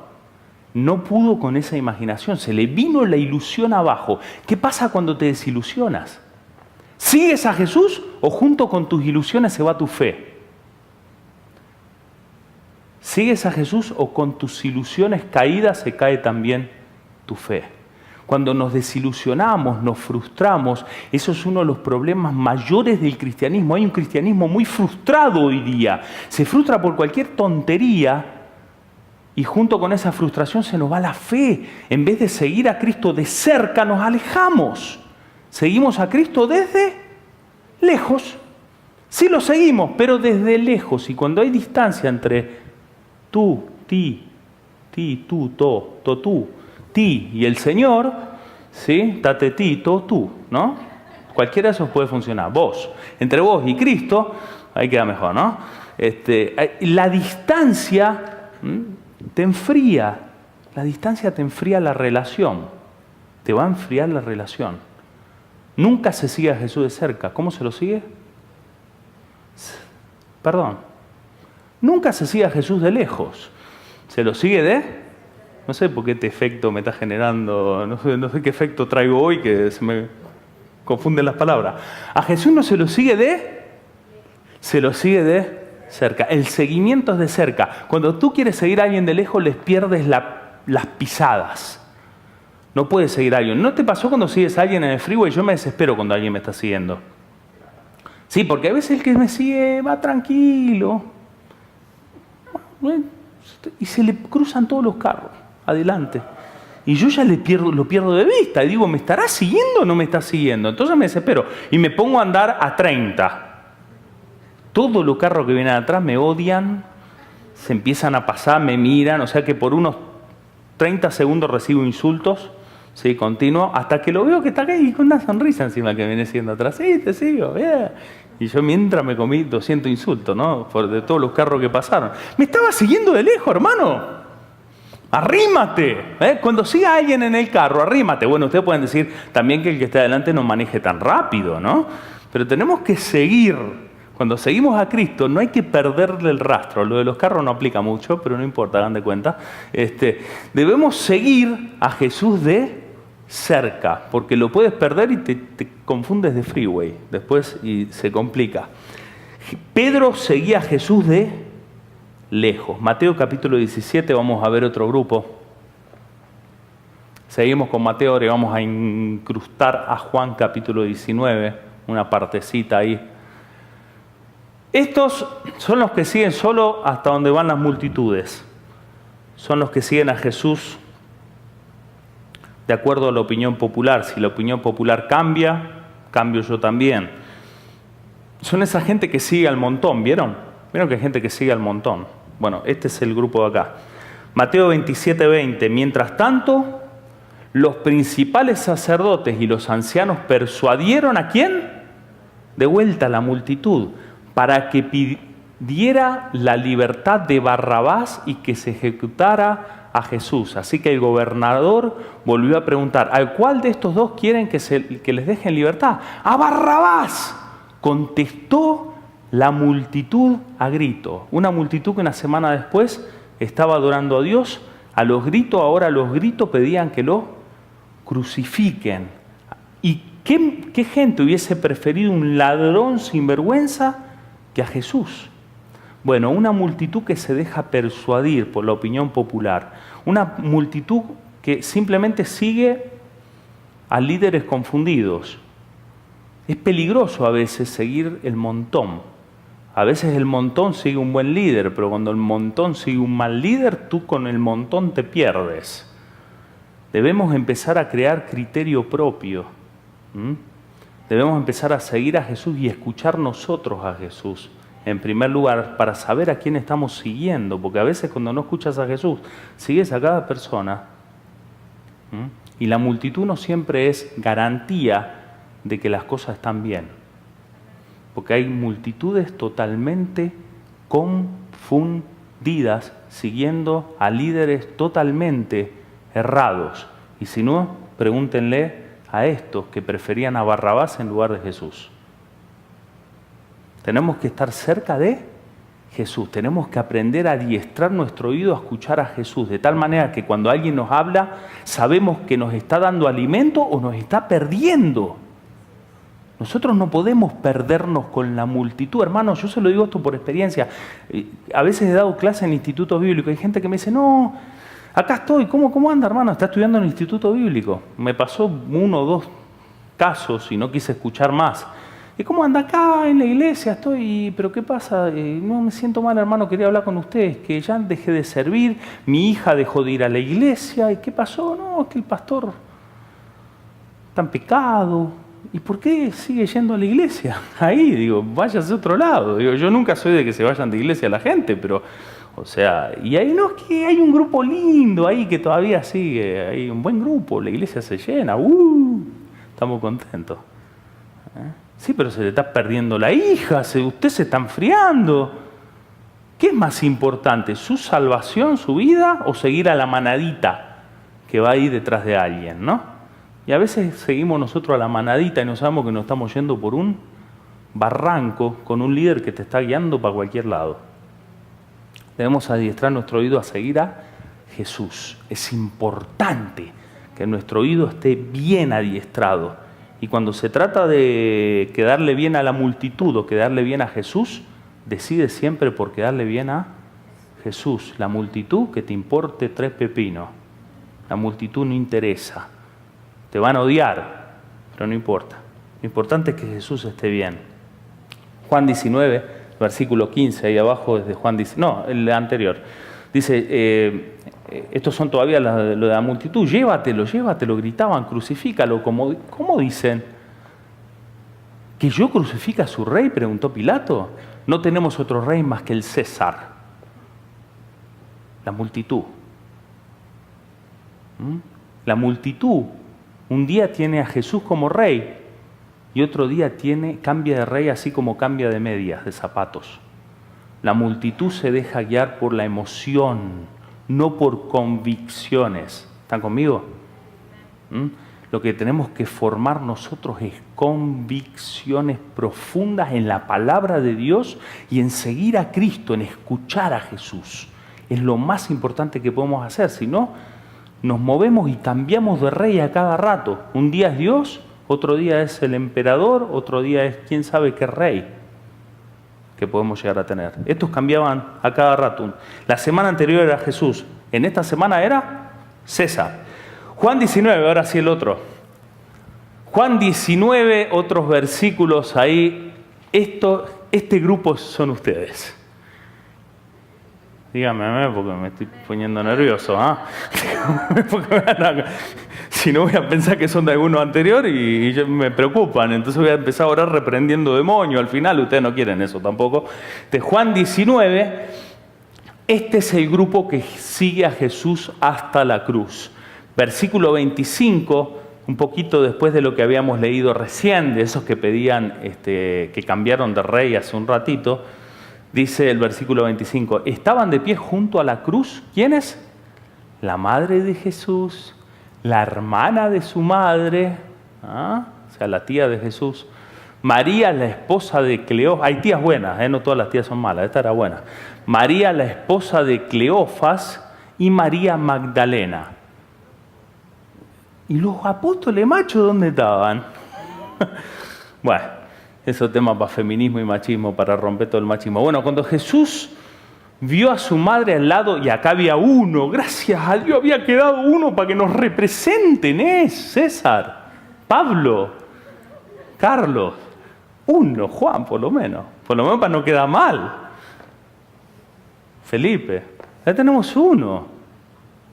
No pudo con esa imaginación, se le vino la ilusión abajo. ¿Qué pasa cuando te desilusionas? ¿Sigues a Jesús o junto con tus ilusiones se va tu fe? ¿Sigues a Jesús o con tus ilusiones caídas se cae también tu fe? Cuando nos desilusionamos, nos frustramos, eso es uno de los problemas mayores del cristianismo. Hay un cristianismo muy frustrado hoy día. Se frustra por cualquier tontería y junto con esa frustración se nos va la fe. En vez de seguir a Cristo de cerca, nos alejamos. Seguimos a Cristo desde lejos. Sí lo seguimos, pero desde lejos. Y cuando hay distancia entre tú, ti, tú, tú, ti y el Señor, ¿sí? Tate ti, tú, ¿no? Cualquiera de esos puede funcionar. Vos, entre vos y Cristo, ahí queda mejor, ¿no? La distancia te enfría. La distancia te enfría la relación. Te va a enfriar la relación. Nunca se sigue a Jesús de cerca. ¿Cómo se lo sigue? Perdón. Nunca se sigue a Jesús de lejos. Se lo sigue de... No sé por qué este efecto me está generando, no sé qué efecto traigo hoy que se me confunden las palabras. A Jesús no se lo sigue se lo sigue de cerca. El seguimiento es de cerca. Cuando tú quieres seguir a alguien de lejos, les pierdes las pisadas. No puedes seguir a alguien. ¿No te pasó cuando sigues a alguien en el freeway? Yo me desespero cuando alguien me está siguiendo. Sí, porque a veces el que me sigue va tranquilo. Y se le cruzan todos los carros adelante. Y yo ya lo pierdo de vista. Y digo, ¿me estará siguiendo o no me está siguiendo? Entonces me desespero. Y me pongo a andar a 30. Todos los carros que vienen atrás me odian. Se empiezan a pasar, me miran. O sea que por unos 30 segundos recibo insultos. Sí, continuo. Hasta que lo veo que está acá y con una sonrisa encima que viene siguiendo atrás. Sí, te sigo. Yeah. Y yo mientras me comí 200 insultos, ¿no? De todos los carros que pasaron. Me estaba siguiendo de lejos, hermano. Arrímate. Cuando siga alguien en el carro, arrímate. Bueno, ustedes pueden decir también que el que está adelante no maneje tan rápido, ¿no? Pero tenemos que seguir. Cuando seguimos a Cristo no hay que perderle el rastro. Lo de los carros no aplica mucho, pero no importa, hagan de cuenta. Debemos seguir a Jesús de cerca, porque lo puedes perder y te confundes de freeway después y se complica. Pedro seguía a Jesús de lejos. Mateo capítulo 17, vamos a ver otro grupo. Seguimos con Mateo, ahora vamos a incrustar a Juan capítulo 19, una partecita ahí. Estos son los que siguen solo hasta donde van las multitudes. Son los que siguen a Jesús de acuerdo a la opinión popular. Si la opinión popular cambia, cambio yo también. Son esa gente que sigue al montón, ¿vieron? ¿Vieron que hay gente que sigue al montón? Bueno, este es el grupo de acá. Mateo 27:20. Mientras tanto, los principales sacerdotes y los ancianos persuadieron ¿a quién? De vuelta a la multitud, para que pidiera la libertad de Barrabás y que se ejecutara a Jesús. Así que el gobernador volvió a preguntar, ¿a cuál de estos dos quieren que les dejen libertad? ¡A Barrabás!, contestó la multitud a grito. Una multitud que una semana después estaba adorando a Dios. A los gritos, ahora los gritos pedían que lo crucifiquen. ¿Y qué gente hubiese preferido un ladrón sin vergüenza que a Jesús? Bueno, una multitud que se deja persuadir por la opinión popular. Una multitud que simplemente sigue a líderes confundidos. Es peligroso a veces seguir el montón. A veces el montón sigue un buen líder, pero cuando el montón sigue un mal líder, tú con el montón te pierdes. Debemos empezar a crear criterio propio. Debemos empezar a seguir a Jesús y escuchar nosotros a Jesús. En primer lugar, para saber a quién estamos siguiendo, porque a veces cuando no escuchas a Jesús, sigues a cada persona. Y la multitud no siempre es garantía de que las cosas están bien. Porque hay multitudes totalmente confundidas, siguiendo a líderes totalmente errados. Y si no, pregúntenle a estos que preferían a Barrabás en lugar de Jesús. Tenemos que estar cerca de Jesús. Tenemos que aprender a adiestrar nuestro oído a escuchar a Jesús, de tal manera que cuando alguien nos habla, sabemos que nos está dando alimento o nos está perdiendo. Nosotros no podemos perdernos con la multitud. Hermanos, yo se lo digo esto por experiencia. A veces he dado clases en institutos bíblicos. Hay gente que me dice, no, acá estoy. ¿Cómo anda, hermano? Está estudiando en el instituto bíblico. Me pasó 1 o 2 casos y no quise escuchar más. ¿Y cómo anda acá en la iglesia? Estoy, pero ¿qué pasa? No me siento mal, hermano, quería hablar con ustedes, que ya dejé de servir, mi hija dejó de ir a la iglesia. ¿Y qué pasó? No, es que el pastor está en pecado. ¿Y por qué sigue yendo a la iglesia? Ahí, digo, váyase a otro lado. Digo, yo nunca soy de que se vayan de iglesia la gente, pero, o sea, y ahí no es que hay un grupo lindo ahí que todavía sigue, hay un buen grupo, la iglesia se llena, estamos contentos. Sí, pero se le está perdiendo la hija, usted se está enfriando. ¿Qué es más importante, su salvación, su vida, o seguir a la manadita que va ahí detrás de alguien, no? Y a veces seguimos nosotros a la manadita y no sabemos que nos estamos yendo por un barranco con un líder que te está guiando para cualquier lado. Debemos adiestrar nuestro oído a seguir a Jesús. Es importante que nuestro oído esté bien adiestrado. Y cuando se trata de quedarle bien a la multitud o quedarle bien a Jesús, decide siempre por quedarle bien a Jesús. La multitud, que te importe 3 pepinos. La multitud no interesa. Te van a odiar, pero no importa. Lo importante es que Jesús esté bien. Juan 19, versículo 15, ahí abajo desde Juan 19, no, el anterior. Dice, estos son todavía lo de la multitud, llévatelo, gritaban, crucifícalo. ¿Cómo dicen? ¿Que yo crucifique a su rey?, preguntó Pilato. No tenemos otro rey más que el César. La multitud. La multitud un día tiene a Jesús como rey y otro día cambia de rey así como cambia de medias, de zapatos. La multitud se deja guiar por la emoción, no por convicciones. ¿Están conmigo? Lo que tenemos que formar nosotros es convicciones profundas en la palabra de Dios y en seguir a Cristo, en escuchar a Jesús. Es lo más importante que podemos hacer, si no, nos movemos y cambiamos de rey a cada rato. Un día es Dios, otro día es el emperador, otro día es quién sabe qué rey que podemos llegar a tener. Estos cambiaban a cada rato. La semana anterior era Jesús, en esta semana era César. Juan 19, ahora sí el otro. Juan 19, otros versículos ahí. Este grupo son ustedes. Dígame, porque me estoy poniendo nervioso. Si no voy a pensar que son de alguno anterior y me preocupan. Entonces voy a empezar a orar reprendiendo demonios. Al final ustedes no quieren eso tampoco. De Juan 19, este es el grupo que sigue a Jesús hasta la cruz. Versículo 25, un poquito después de lo que habíamos leído recién, de esos que pedían, que cambiaron de rey hace un ratito. Dice el versículo 25, estaban de pie junto a la cruz, ¿quiénes? La madre de Jesús, la hermana de su madre, o sea, la tía de Jesús, María, la esposa de Cleófas, hay tías buenas, no todas las tías son malas, esta era buena, María, la esposa de Cleófas y María Magdalena. ¿Y los apóstoles machos dónde estaban? Bueno. Eso es tema para feminismo y machismo, para romper todo el machismo. Bueno, cuando Jesús vio a su madre al lado, y acá había uno, gracias a Dios había quedado uno para que nos representen, César, Pablo, Carlos, uno, Juan por lo menos para no quedar mal. Felipe, ya tenemos uno.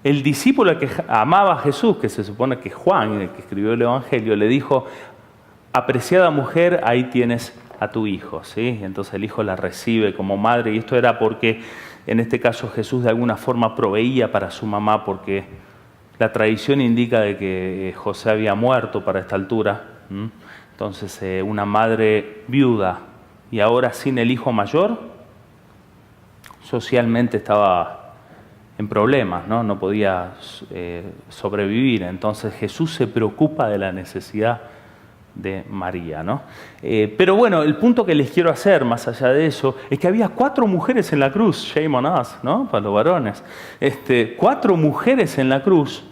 El discípulo que amaba a Jesús, que se supone que es Juan, el que escribió el Evangelio, le dijo, apreciada mujer, ahí tienes a tu hijo, ¿sí? Entonces el hijo la recibe como madre, y esto era porque en este caso Jesús de alguna forma proveía para su mamá, porque la tradición indica de que José había muerto para esta altura. Entonces una madre viuda y ahora sin el hijo mayor, socialmente estaba en problemas, no podía sobrevivir. Entonces Jesús se preocupa de la necesidad de María, ¿no? Pero bueno, el punto que les quiero hacer, más allá de eso, es que había 4 mujeres en la cruz, shame on us, ¿no? Para los varones. 4 mujeres en la cruz.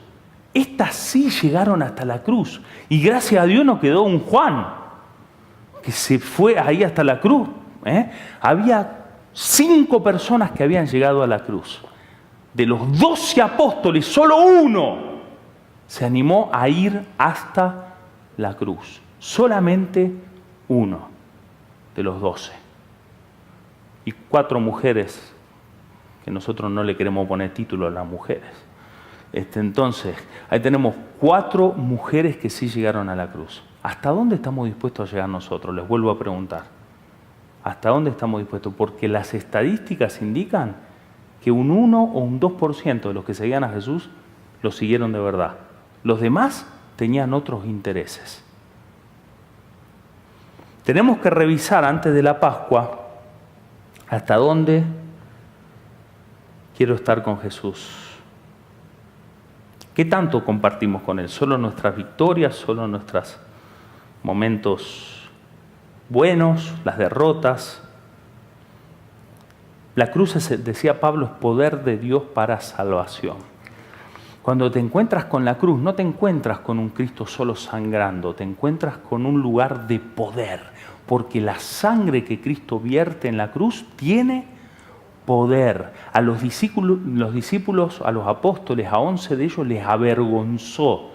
Estas sí llegaron hasta la cruz. Y gracias a Dios no quedó un Juan, que se fue ahí hasta la cruz. Había 5 personas que habían llegado a la cruz. De los 12 apóstoles, solo uno se animó a ir hasta la cruz. Solamente uno de los 12. Y 4 mujeres, que nosotros no le queremos poner título a las mujeres. Entonces, ahí tenemos 4 mujeres que sí llegaron a la cruz. ¿Hasta dónde estamos dispuestos a llegar nosotros? Les vuelvo a preguntar. ¿Hasta dónde estamos dispuestos? Porque las estadísticas indican que un 1 o un 2% de los que seguían a Jesús lo siguieron de verdad. Los demás tenían otros intereses. Tenemos que revisar antes de la Pascua hasta dónde quiero estar con Jesús. ¿Qué tanto compartimos con Él? ¿Solo nuestras victorias? ¿Solo nuestros momentos buenos? ¿Las derrotas? La cruz, decía Pablo, es poder de Dios para salvación. Cuando te encuentras con la cruz, no te encuentras con un Cristo solo sangrando, te encuentras con un lugar de poder, porque la sangre que Cristo vierte en la cruz tiene poder. A los discípulos, a los apóstoles, a 11 de ellos les avergonzó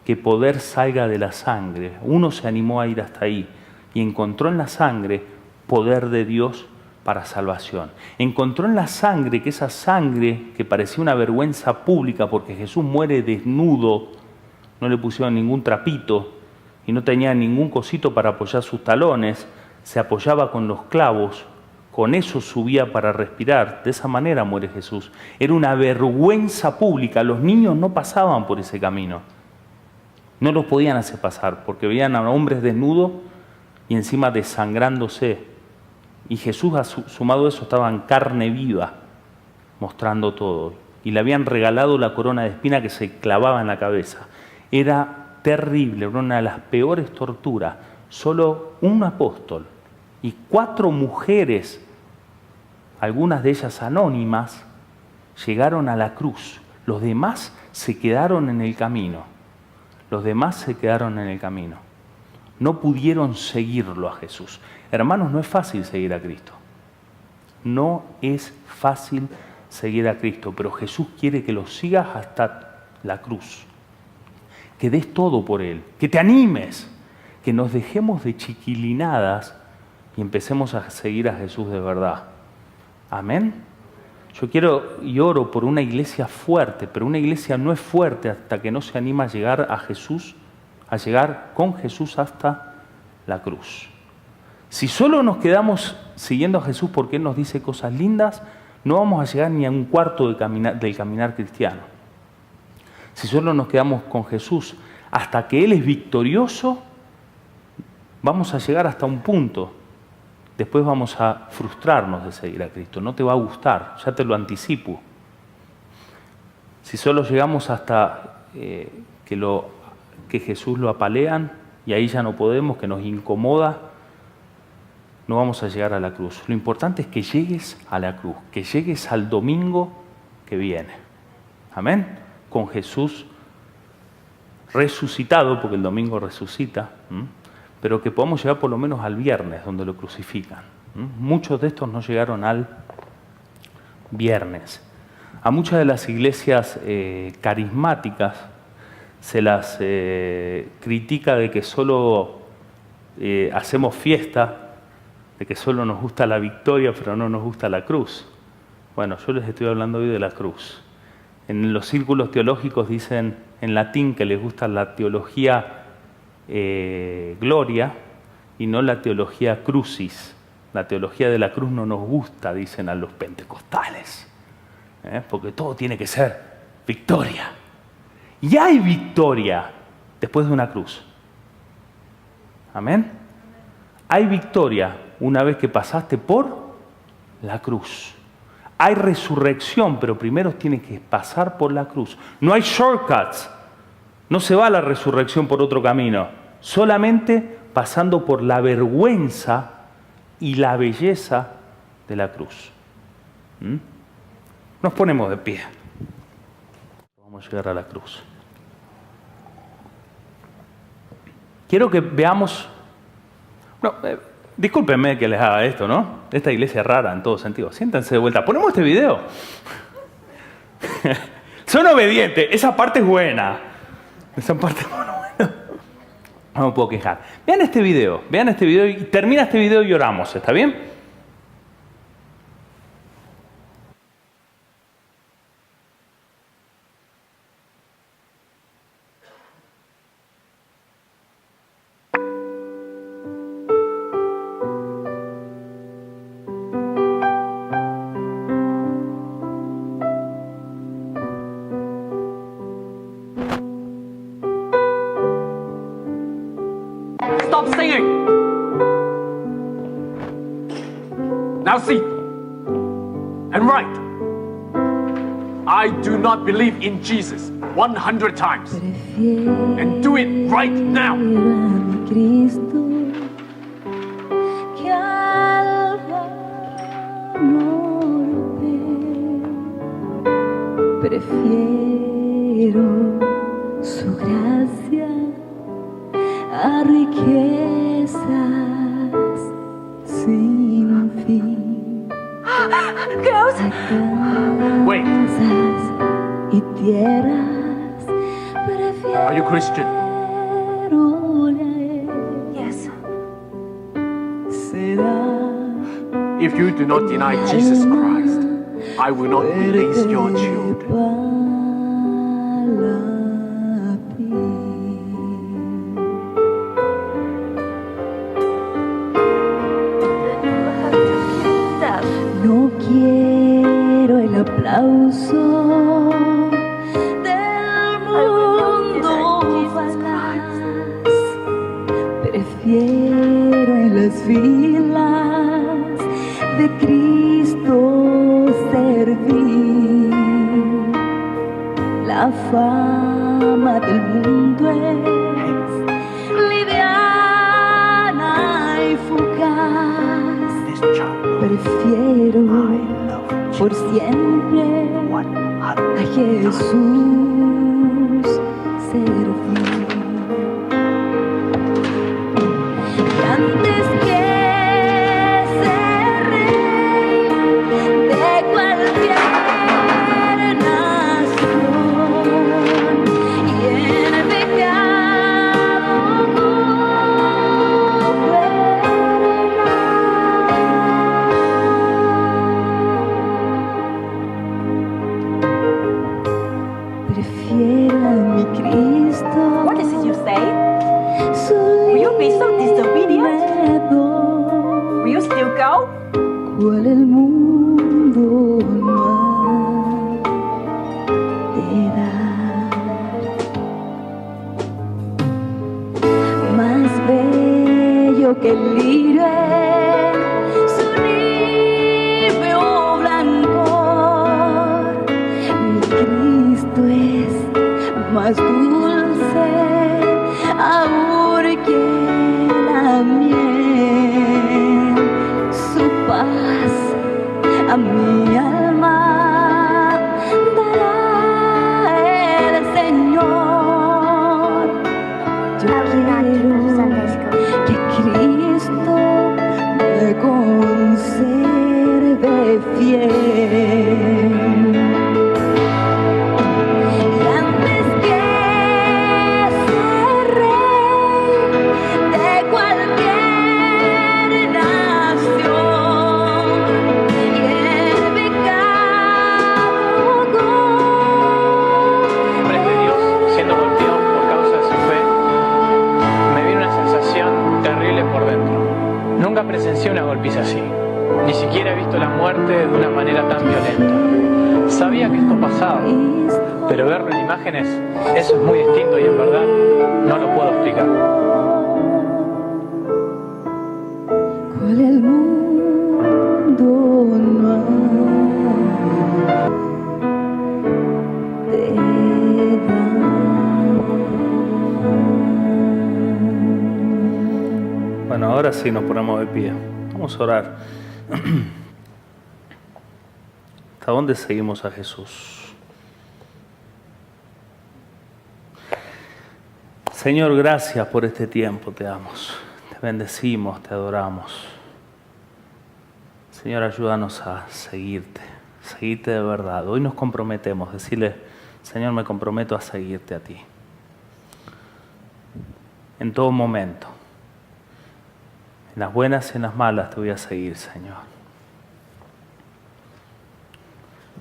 que poder salga de la sangre. Uno se animó a ir hasta ahí y encontró en la sangre poder de Dios para salvación. Encontró en la sangre, que esa sangre que parecía una vergüenza pública porque Jesús muere desnudo, no le pusieron ningún trapito y no tenía ningún cosito para apoyar sus talones, se apoyaba con los clavos, con eso subía para respirar, de esa manera muere Jesús. Era una vergüenza pública, los niños no pasaban por ese camino, no los podían hacer pasar porque veían a hombres desnudos y encima desangrándose. Y Jesús, sumado a eso, estaba en carne viva, mostrando todo. Y le habían regalado la corona de espina que se clavaba en la cabeza. Era terrible, era una de las peores torturas. Solo un apóstol y 4 mujeres, algunas de ellas anónimas, llegaron a la cruz. Los demás se quedaron en el camino. Los demás se quedaron en el camino. No pudieron seguirlo a Jesús. Hermanos, no es fácil seguir a Cristo. No es fácil seguir a Cristo, pero Jesús quiere que lo sigas hasta la cruz. que des todo por Él, que te animes, que nos dejemos de chiquilinadas y empecemos a seguir a Jesús de verdad. Amén. Yo quiero y oro por una iglesia fuerte, pero una iglesia no es fuerte hasta que no se anima a llegar a Jesús, a llegar con Jesús hasta la cruz. Si solo nos quedamos siguiendo a Jesús porque Él nos dice cosas lindas, no vamos a llegar ni a un cuarto del caminar cristiano. Si solo nos quedamos con Jesús hasta que Él es victorioso, vamos a llegar hasta un punto. Después vamos a frustrarnos de seguir a Cristo. No te va a gustar, ya te lo anticipo. Si solo llegamos hasta que Jesús lo apalean y ahí ya no podemos, que nos incomoda, no vamos a llegar a la cruz. Lo importante es que llegues a la cruz, que llegues al domingo que viene. Amén. Con Jesús resucitado, porque el domingo resucita, pero que podamos llegar por lo menos al viernes, donde lo crucifican. Muchos de estos no llegaron al viernes. A muchas de las iglesias carismáticas se las critica de que solo hacemos fiesta, de que solo nos gusta la victoria, pero no nos gusta la cruz. Bueno, yo les estoy hablando hoy de la cruz. En los círculos teológicos dicen en latín que les gusta la teología gloria y no la teología crucis. La teología de la cruz no nos gusta, dicen a los pentecostales, porque todo tiene que ser victoria. Y hay victoria después de una cruz. Amén. Hay victoria una vez que pasaste por la cruz. Hay resurrección, pero primero tienes que pasar por la cruz. No hay shortcuts. No se va a la resurrección por otro camino. Solamente pasando por la vergüenza y la belleza de la cruz. Nos ponemos de pie. Vamos a llegar a la cruz. Quiero que veamos... discúlpenme que les haga esto, ¿no? Esta iglesia es rara en todo sentido. Siéntense de vuelta. Ponemos este video. Son obedientes. Esa parte es buena. Esa parte es buena. No me puedo quejar. Vean este video y termina este video y oramos. ¿Está bien? Stop singing! Now sit and write. I do not believe in Jesus 100 times. And do it right now. Cristo que al amor prefiero su gracia a riquezas sin fin. Klaus! Wait, Casas y tierras prefiero are you Christian? Yes. será If you do not deny Jesus Christ, I will not release your children. No quiero el aplauso del mundo falaz. Prefiero en las filas de Cristo servir. La fama del mundo es liviana y fugaz. Prefiero por siempre a Jesús servir. Y antes que ser rey de cualquier nación y en pecado Prefiero a mi Cristo. What did you say? Su Will you be so disobedient? libredo, Will you still go? cual el mundo no te da. Más bello que el lirio es su limpio blancor. Mi Cristo es más dulce aún que la miel. Su paz a mi alma dará el Señor. Yo quiero que Cristo me conserve fiel. Y antes que ser rey de cualquier nación y el pecado Hombres de Dios siendo golpeados por causa de su fe, me vino una sensación terrible por dentro. Nunca presencié una golpiza así. Ni siquiera he visto la muerte de una manera tan violenta. Sabía que esto pasaba, pero verlo en imágenes, eso es muy distinto y en verdad no lo puedo explicar. cual el mundo no te da. Bueno, ahora sí nos ponemos de pie. Vamos a orar. ¿Hasta dónde seguimos a Jesús? Señor, gracias por este tiempo, te damos. Te bendecimos, te adoramos. Señor, ayúdanos a seguirte de verdad. Hoy nos comprometemos, decirle, Señor, me comprometo a seguirte a ti. En todo momento. En las buenas y en las malas te voy a seguir, Señor.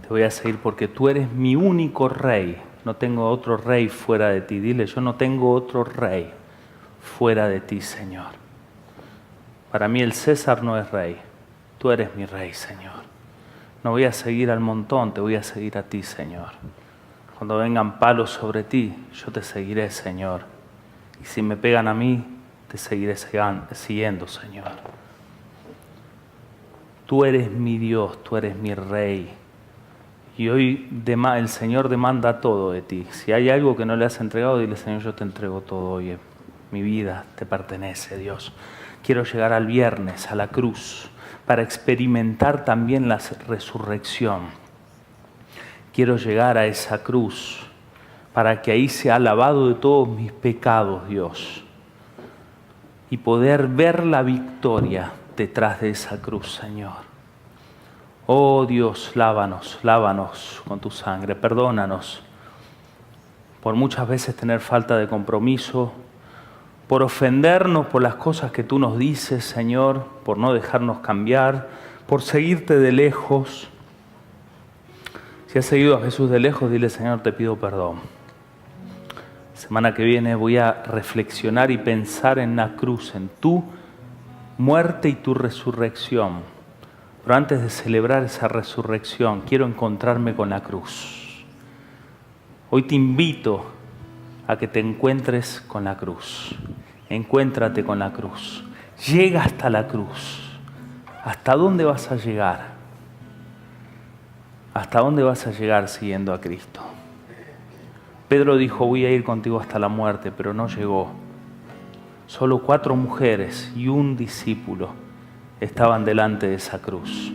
Te voy a seguir porque tú eres mi único rey. No tengo otro rey fuera de ti. Dile, yo no tengo otro rey fuera de ti, Señor. Para mí el César no es rey. Tú eres mi rey, Señor. No voy a seguir al montón, te voy a seguir a ti, Señor. Cuando vengan palos sobre ti, yo te seguiré, Señor. Y si me pegan a mí, te seguiré siguiendo, Señor. Tú eres mi Dios, tú eres mi Rey. Y hoy el Señor demanda todo de ti. Si hay algo que no le has entregado, dile, Señor, yo te entrego todo hoy. Mi vida te pertenece, Dios. Quiero llegar al viernes, a la cruz, para experimentar también la resurrección. Quiero llegar a esa cruz, para que ahí sea lavado de todos mis pecados, Dios. Y poder ver la victoria detrás de esa cruz, Señor. Oh Dios, lávanos con tu sangre, perdónanos por muchas veces tener falta de compromiso, por ofendernos por las cosas que tú nos dices, Señor, por no dejarnos cambiar, por seguirte de lejos. Si has seguido a Jesús de lejos, dile, Señor, te pido perdón. Semana que viene voy a reflexionar y pensar en la cruz, en tu muerte y tu resurrección. Pero antes de celebrar esa resurrección, quiero encontrarme con la cruz. Hoy te invito a que te encuentres con la cruz. Encuéntrate con la cruz. Llega hasta la cruz. ¿Hasta dónde vas a llegar? ¿Hasta dónde vas a llegar siguiendo a Cristo? Pedro dijo, voy a ir contigo hasta la muerte, pero no llegó. Solo 4 mujeres y un discípulo estaban delante de esa cruz.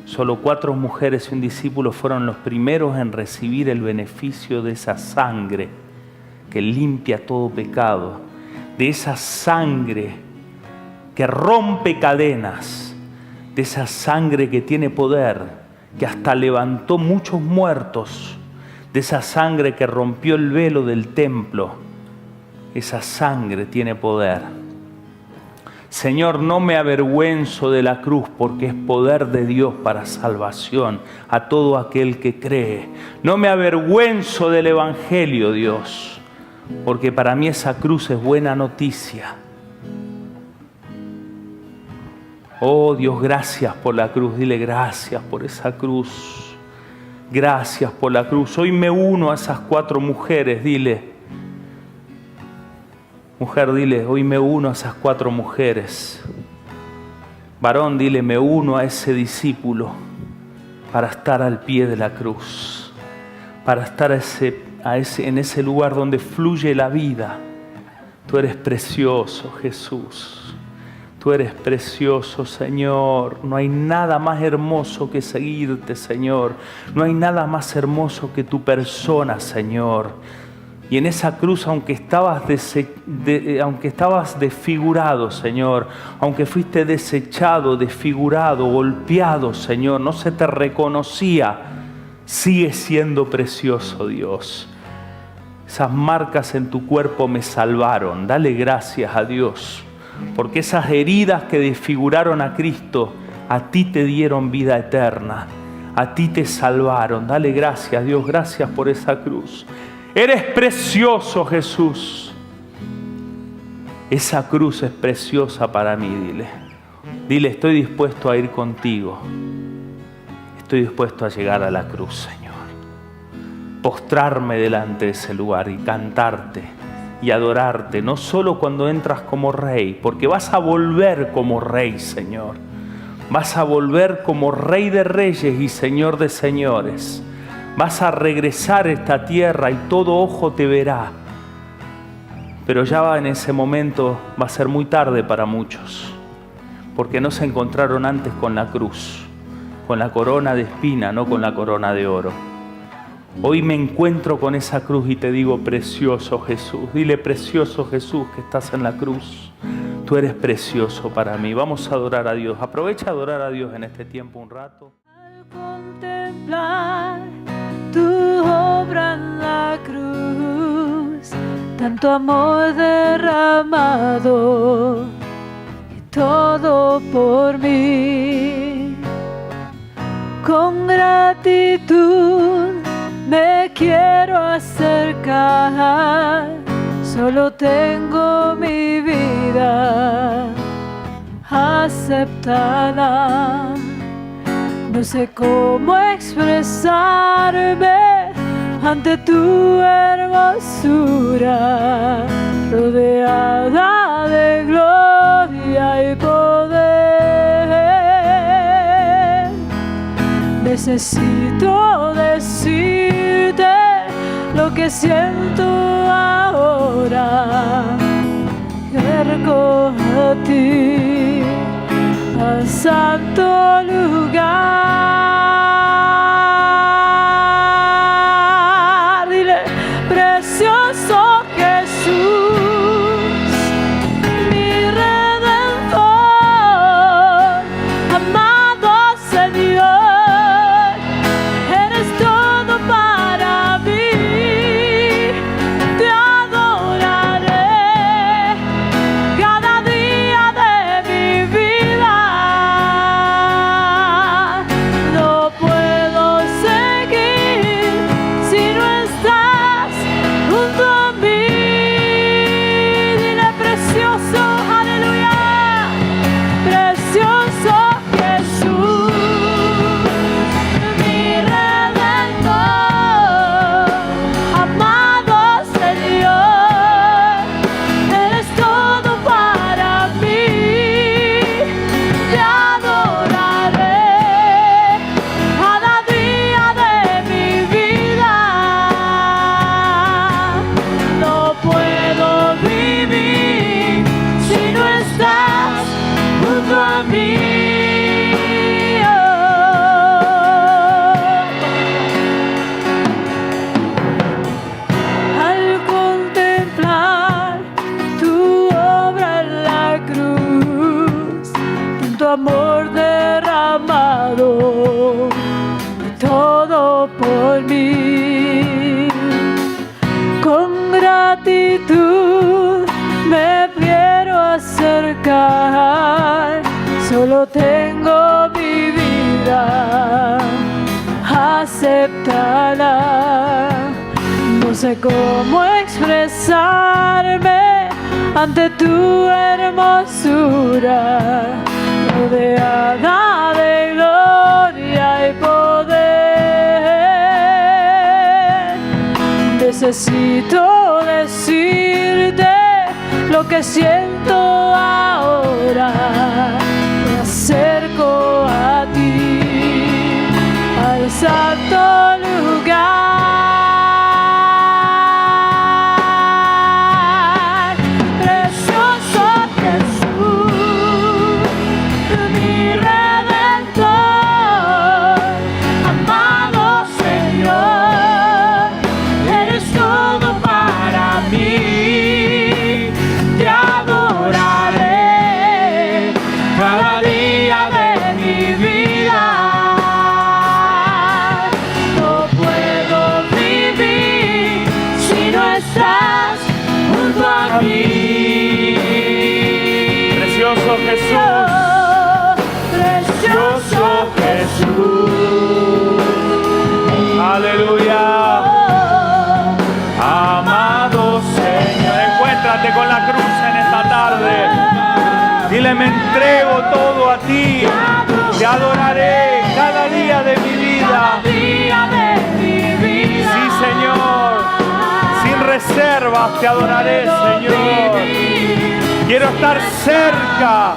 Solo 4 mujeres y un discípulo fueron los primeros en recibir el beneficio de esa sangre que limpia todo pecado, de esa sangre que rompe cadenas, de esa sangre que tiene poder, que hasta levantó muchos muertos, de esa sangre que rompió el velo del templo. Esa sangre tiene poder. Señor, no me avergüenzo de la cruz porque es poder de Dios para salvación a todo aquel que cree. No me avergüenzo del Evangelio, Dios, porque para mí esa cruz es buena noticia. Oh Dios, gracias por la cruz. Dile gracias por esa cruz. Gracias por la cruz. Hoy me uno a esas 4 mujeres, dile. Mujer, dile, hoy me uno a esas 4 mujeres. Varón, dile, me uno a ese discípulo para estar al pie de la cruz, para estar en ese lugar donde fluye la vida. Tú eres precioso, Jesús. Tú eres precioso, Señor. No hay nada más hermoso que seguirte, Señor. No hay nada más hermoso que tu persona, Señor. Y en esa cruz, aunque estabas desfigurado, Señor, aunque fuiste desechado, desfigurado, golpeado, Señor, no se te reconocía, sigue siendo precioso, Dios. Esas marcas en tu cuerpo me salvaron. Dale gracias a Dios, porque esas heridas que desfiguraron a Cristo, a ti te dieron vida eterna, a ti te salvaron. Dale gracias, Dios, gracias por esa cruz. Eres precioso, Jesús. Esa cruz es preciosa para mí, dile. Dile, estoy dispuesto a ir contigo. Estoy dispuesto a llegar a la cruz, Señor. Postrarme delante de ese lugar y cantarte y adorarte, no solo cuando entras como rey, porque vas a volver como rey, Señor. Vas a volver como Rey de Reyes y Señor de Señores. Vas a regresar a esta tierra y todo ojo te verá. Pero ya en ese momento va a ser muy tarde para muchos, porque no se encontraron antes con la cruz, con la corona de espina, no con la corona de oro. Hoy me encuentro con esa cruz y te digo, precioso Jesús. Dile, precioso Jesús, que estás en la cruz. Tú eres precioso para mí. Vamos a adorar a Dios. Aprovecha a adorar a Dios en este tiempo un rato. Al contemplar tu obra en la cruz, tanto amor derramado y todo por mí. Con gratitud me quiero acercar, solo tengo mi vida aceptada. No sé cómo expresarme ante tu hermosura, rodeada de gloria y poder. Necesito decirte lo que siento ahora. Acerco a ti, al santo lugar. Dile, precioso Jesús, mi Redentor, amado Señor, eres todo para mí. Te adoraré cada día de mi vida. No puedo seguir si no estás junto a mí. Dile, precioso, aleluya, precioso Jesús, mi Redentor, amado Señor, eres todo para mí. Te adoraré cada día de mi vida. No puedo vivir si no estás junto a mí. Al contemplar tu obra en la cruz, tanto amor derramado, todo por mí. Con gratitud me quiero acercar, solo tengo mi vida, acéptala. No sé cómo expresarme ante tu hermosura, rodeada de gloria y poder. Necesito decirte lo que siento ahora. Me acerco a ti, al santo lugar. Precioso Jesús, mi Redentor, amado Señor, eres todo para mí. Te adoraré cada día de mi vida. No puedo vivir si no estás junto a mí. Precioso Jesús, Precioso Jesús, aleluya. Amado Señor, encuéntrate con la cruz en esta tarde. Dile, me entrego todo a ti. Te adoraré cada día de mi vida. Sí, Señor. Sin reservas te adoraré, Señor. Quiero estar cerca.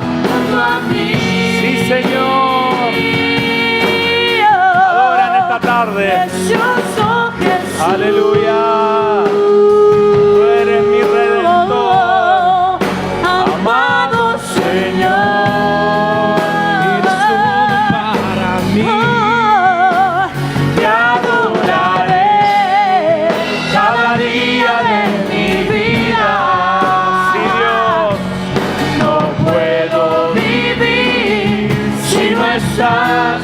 Sí, Señor. Adora en esta tarde. Aleluya. Tú eres mi Redentor. Amado Señor, eres todo para mí. Te adoraré cada día de mi vida. Sí, Dios, no puedo vivir si no estás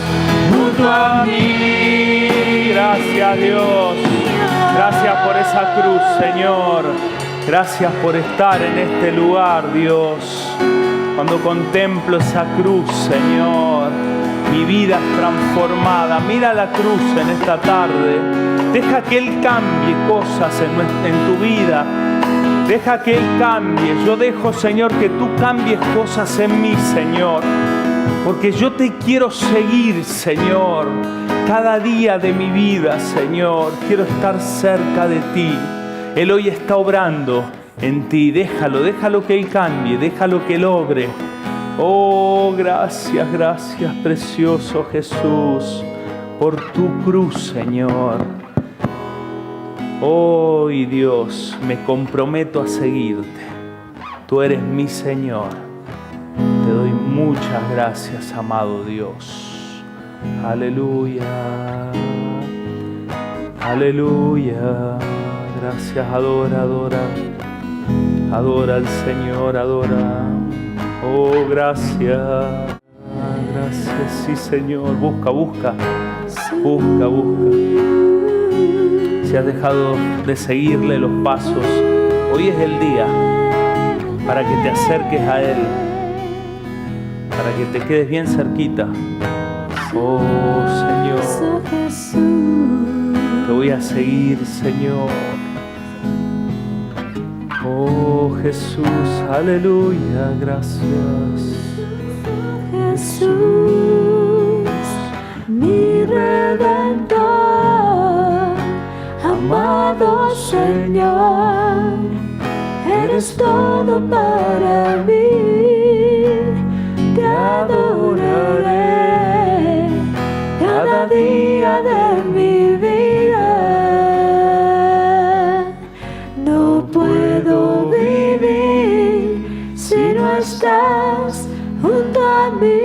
junto a mí. Gracias, Dios. Gracias por esa cruz, Señor. Gracias por estar en este lugar, Dios. Cuando contemplo esa cruz, Señor, mi vida es transformada. Mira la cruz en esta tarde. Deja que Él cambie cosas en tu vida. Deja que Él cambie. Yo dejo, Señor, que tú cambies cosas en mí, Señor. Porque yo te quiero seguir, Señor. Cada día de mi vida, Señor, quiero estar cerca de ti. Él hoy está obrando en ti. Déjalo que Él cambie, déjalo que Él obre. Oh, gracias, gracias, precioso Jesús, por tu cruz, Señor. Hoy, Dios, me comprometo a seguirte. Tú eres mi Señor. Te doy muchas gracias, amado Dios. Aleluya, aleluya. Gracias, adora, adora. Adora al Señor, adora. Oh, gracias. Gracias, sí, Señor. Busca. Si has dejado de seguirle los pasos, hoy es el día para que te acerques a Él, para que te quedes bien cerquita. Oh, Señor, te voy a seguir, Señor. Oh, Jesús, aleluya, gracias. Jesús, mi Redentor, amado Señor, eres todo para mí. Te adoraré cada día de mi vida. No puedo vivir si no estás junto a mí.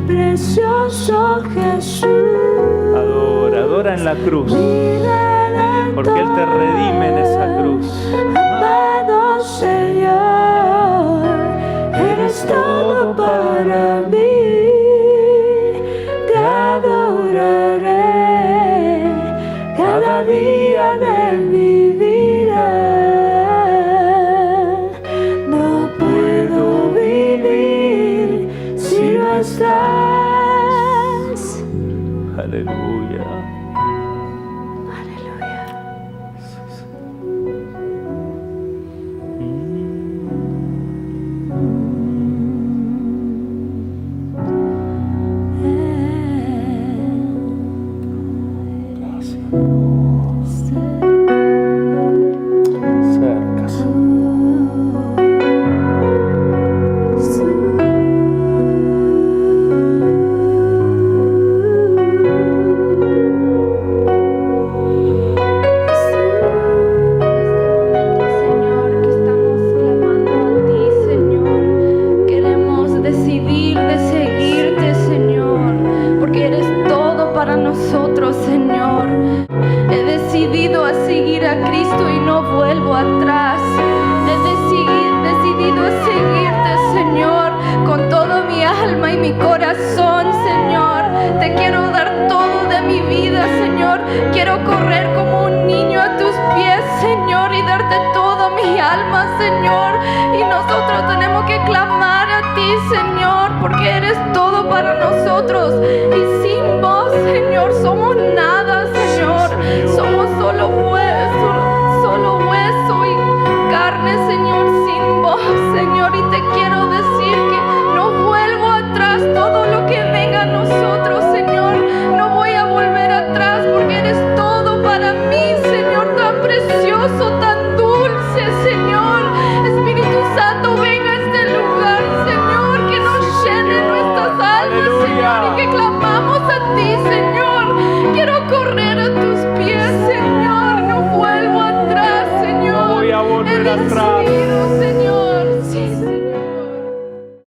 Precioso Jesús, Adora en la cruz, porque Él te redime en esa cruz. Amado Señor, eres todo para mí. Te adoraré cada día de mi vida. aleluya.